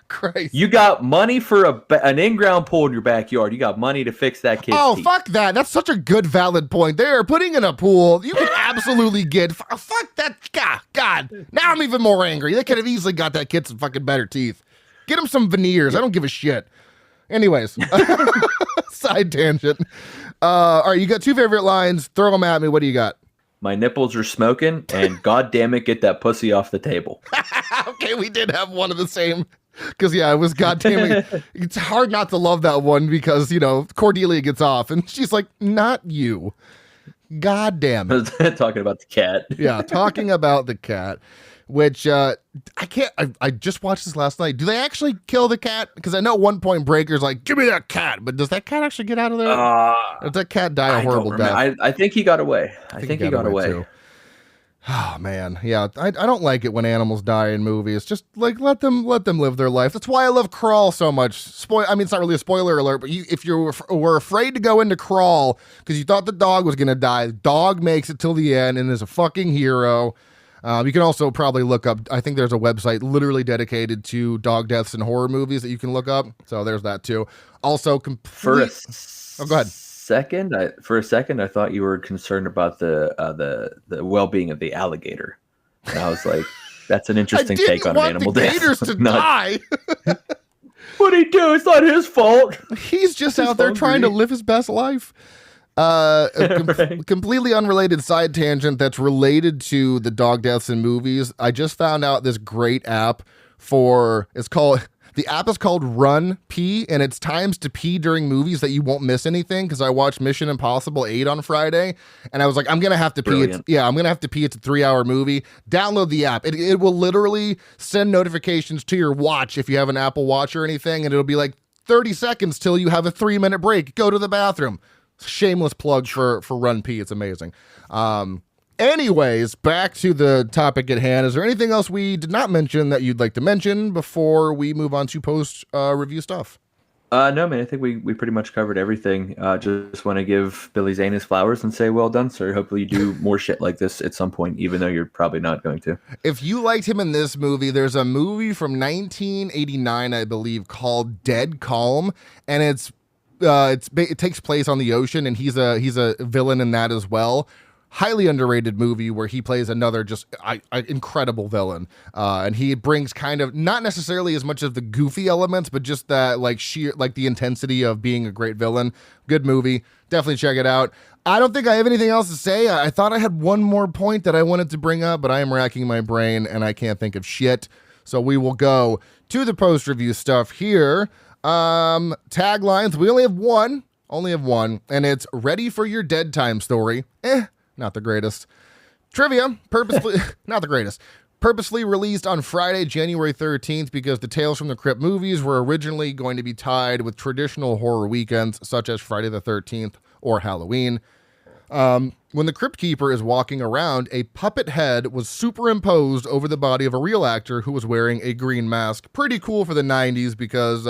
Christ. You got money for an in-ground pool in your backyard. You got money to fix that kid's teeth. Fuck that. That's such a good, valid point. They're putting in a pool. You can absolutely get... Fuck that. God. Now I'm even more angry. They could have easily got that kid some fucking better teeth. Get him some veneers. I don't give a shit. Anyways. Side tangent. All right, you got two favorite lines. Throw them at me. What do you got? My nipples are smoking, and God damn it, get that pussy off the table. Okay, we did have one of the same... Because, it was goddamn. It's hard not to love that one because, Cordelia gets off and she's like, not you. God damn it. Talking about the cat. Yeah, talking about the cat, which I can't. I just watched this last night. Do they actually kill the cat? Because I know at one point Breaker's like, give me that cat. But does that cat actually get out of there? Or does that cat die a horrible death? I think he got away. I think he got away. Too. Oh man, yeah, I don't like it when animals die in movies. Just like let them live their life. That's why I love Crawl so much. It's not really a spoiler alert, but if you were afraid to go into Crawl because you thought the dog was gonna die, the dog makes it till the end and is a fucking hero. You can also probably look up. I think there's a website literally dedicated to dog deaths in horror movies that you can look up. So there's that too. Also, go ahead. For a second, I thought you were concerned about the well-being of the alligator. And I was like, that's an interesting take on an animal death. Gators to die. What'd he do? It's not his fault. He's just out there trying to live his best life. Completely unrelated side tangent that's related to the dog deaths in movies. I just found out this great app the app is called Run Pee, and it's times to pee during movies that you won't miss anything. Because I watched Mission Impossible 8 on Friday, and I was like, I'm gonna have to pee. I'm gonna have to pee. It's a 3-hour movie. Download the app. It will literally send notifications to your watch if you have an Apple Watch or anything, and it'll be like 30 seconds till you have a 3-minute break. Go to the bathroom. Shameless plug for Run Pee. It's amazing. Anyways, back to the topic at hand. Is there anything else we did not mention that you'd like to mention before we move on to post review stuff? No, man, I think we pretty much covered everything. Just want to give Billy Zane his flowers and say, well done, sir. Hopefully you do more shit like this at some point, even though you're probably not going to. If you liked him in this movie, there's a movie from 1989, I believe, called Dead Calm, and it takes place on the ocean, and he's a villain in that as well. Highly underrated movie where he plays another just incredible villain, and he brings kind of not necessarily as much of the goofy elements, but just that sheer the intensity of being a great villain. Good movie, definitely check it out. I don't think I have anything else to say. I thought I had one more point that I wanted to bring up, but I am racking my brain and I can't think of shit. So we will go to the post review stuff here. Taglines. We only have one, and it's ready for your dead time story. Not the greatest. Trivia, not the greatest. Purposely released on Friday, January 13th, because the Tales from the Crypt movies were originally going to be tied with traditional horror weekends, such as Friday the 13th or Halloween. When the Crypt Keeper is walking around, a puppet head was superimposed over the body of a real actor who was wearing a green mask. Pretty cool for the 90s, because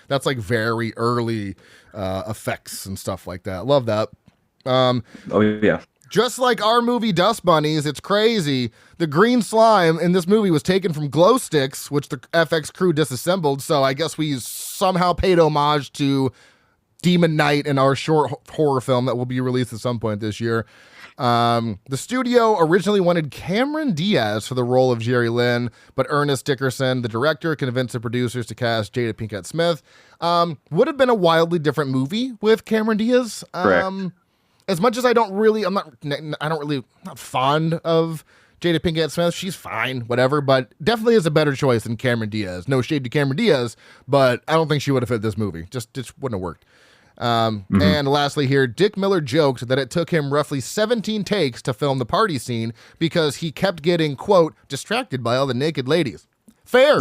that's very early effects and stuff like that. Love that. Oh, yeah. Just like our movie Dust Bunnies, it's crazy. The green slime in this movie was taken from glow sticks, which the FX crew disassembled. So I guess we somehow paid homage to Demon Knight in our short horror film that will be released at some point this year. The studio originally wanted Cameron Diaz for the role of Jerry Lynn, but Ernest Dickerson, the director, convinced the producers to cast Jada Pinkett Smith. Would have been a wildly different movie with Cameron Diaz. Correct. As much as I'm not fond of Jada Pinkett Smith. She's fine, whatever, but definitely is a better choice than Cameron Diaz. No shade to Cameron Diaz, but I don't think she would have fit this movie. Just wouldn't have worked. And lastly here, Dick Miller joked that it took him roughly 17 takes to film the party scene because he kept getting, quote, distracted by all the naked ladies. Fair.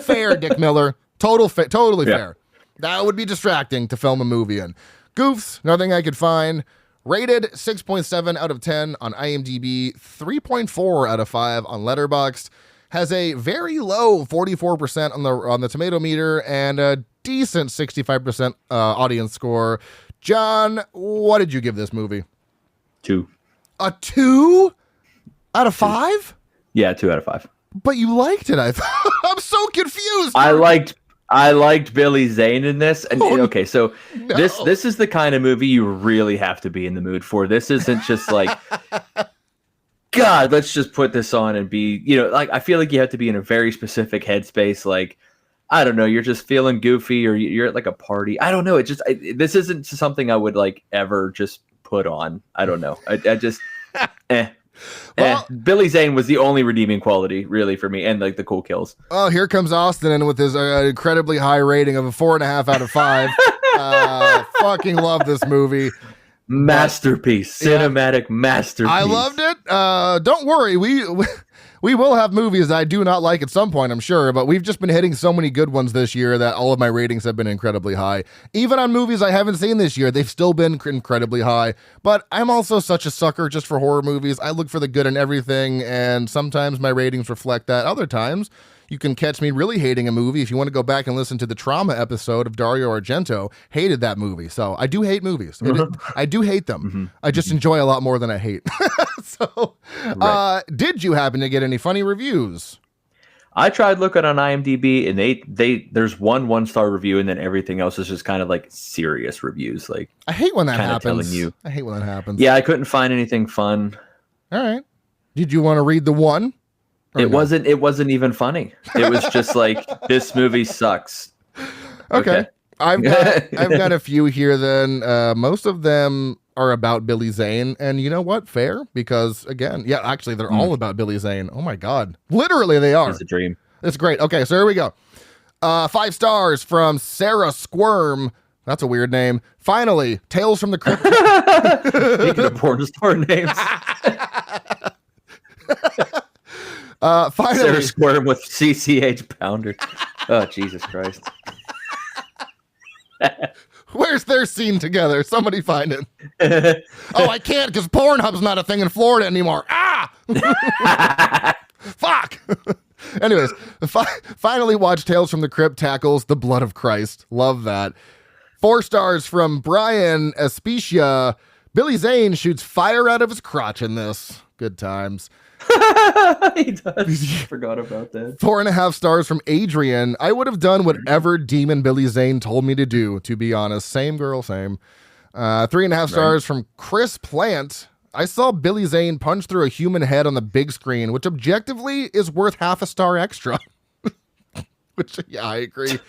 Fair, Dick Miller. Totally fair. That would be distracting to film a movie in. Goofs, nothing I could find. Rated 6.7 out of 10 on IMDb, 3.4 out of 5 on Letterboxd. Has a very low 44% on the tomato meter and a decent 65% audience score. John, what did you give this movie? 2. A 2 out of 5? Yeah, 2 out of 5. But you liked it, I thought. I'm so confused. I liked Billy Zane in this. And okay, so this is the kind of movie you really have to be in the mood for. This isn't just like, God, let's just put this on and be, I feel like you have to be in a very specific headspace. Like, I don't know, you're just feeling goofy or you're at like a party. I don't know. This isn't something I would like ever just put on. I don't know. I just, Well, Billy Zane was the only redeeming quality, really, for me, and like the cool kills. Oh, here comes Austin in with his incredibly high rating of a 4.5 out of 5. Fucking love this movie. Masterpiece, cinematic masterpiece. I loved it. Don't worry, we will have movies that I do not like at some point, I'm sure, but we've just been hitting so many good ones this year that all of my ratings have been incredibly high. Even on movies I haven't seen this year, they've still been incredibly high. But I'm also such a sucker just for horror movies. I look for the good in everything, and sometimes my ratings reflect that. Other times, you can catch me really hating a movie. If you want to go back and listen to the Trauma episode of Dario Argento, hated that movie. So I do hate movies. I do hate them. I just enjoy a lot more than I hate. So, did you happen to get any funny reviews? I tried looking on IMDb, and there's one-star review, and then everything else is just kind of like serious reviews. Like, I hate when that happens. Telling you. I hate when that happens. Yeah, I couldn't find anything fun. All right. Did you want to read the one? It wasn't even funny. It was just like, this movie sucks. Okay. I've got a few here then. Most of them are about Billy Zane, and you know what? Fair, because again, actually they're all about Billy Zane. Oh my God. Literally they are. It's a dream. It's great. Okay, so here we go. 5 stars from Sarah Squirm. That's a weird name. Finally, Tales from the Crypt. Speaking of porn star names. Finally, Sarah Squirm with CCH Pounder. Oh, Jesus Christ. Where's their scene together? Somebody find it. Oh, I can't because Pornhub's not a thing in Florida anymore. Fuck. Anyways, finally watched Tales from the Crypt tackles The Blood of Christ. Love that. 4 stars from Brian Especia. Billy Zane shoots fire out of his crotch in this. Good times. He does. Forgot about that. 4.5 stars from Adrian. I would have done whatever Demon Billy Zane told me to do, to be honest. Same girl, same. 3.5 stars from Chris Plant. I saw Billy Zane punch through a human head on the big screen, which objectively is worth half a star extra. Which, yeah, I agree.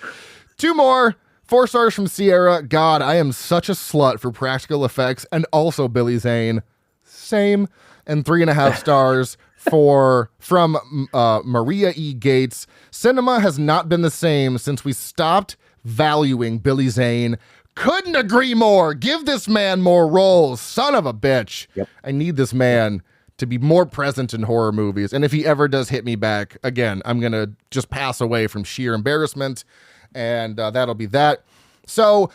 2 more. 4 stars from Sierra. God, I am such a slut for practical effects and also Billy Zane. Same. And 3.5 stars from Maria E. Gates. Cinema has not been the same since we stopped valuing Billy Zane. Couldn't agree more. Give this man more roles. Son of a bitch. Yep. I need this man to be more present in horror movies. And if he ever does hit me back, again, I'm going to just pass away from sheer embarrassment. And that'll be that. So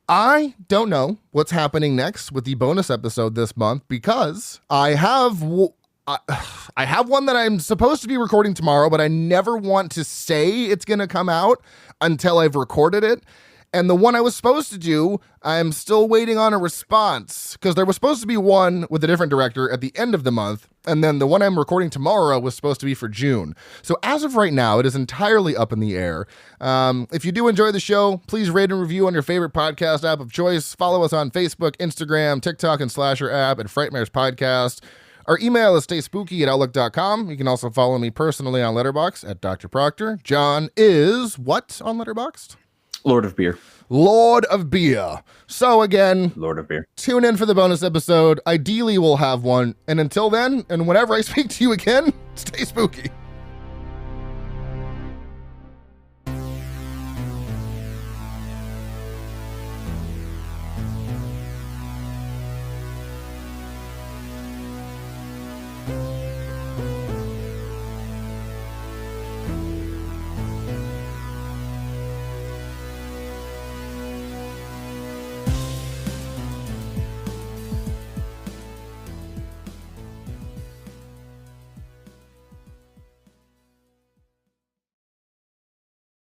I don't know what's happening next with the bonus episode this month because I have one that I'm supposed to be recording tomorrow, but I never want to say it's going to come out until I've recorded it. And the one I was supposed to do, I'm still waiting on a response because there was supposed to be one with a different director at the end of the month. And then the one I'm recording tomorrow was supposed to be for June. So as of right now, it is entirely up in the air. If you do enjoy the show, please rate and review on your favorite podcast app of choice. Follow us on Facebook, Instagram, TikTok, and Slasher app at frightmarespodcast. Our email is stayspooky@outlook.com. You can also follow me personally on Letterboxd at Dr. Proctor. John is what on Letterboxd? Lord of Beer. Lord of Beer. So again, Lord of Beer. Tune in for the bonus episode. Ideally, we'll have one. And until then, and whenever I speak to you again, stay spooky.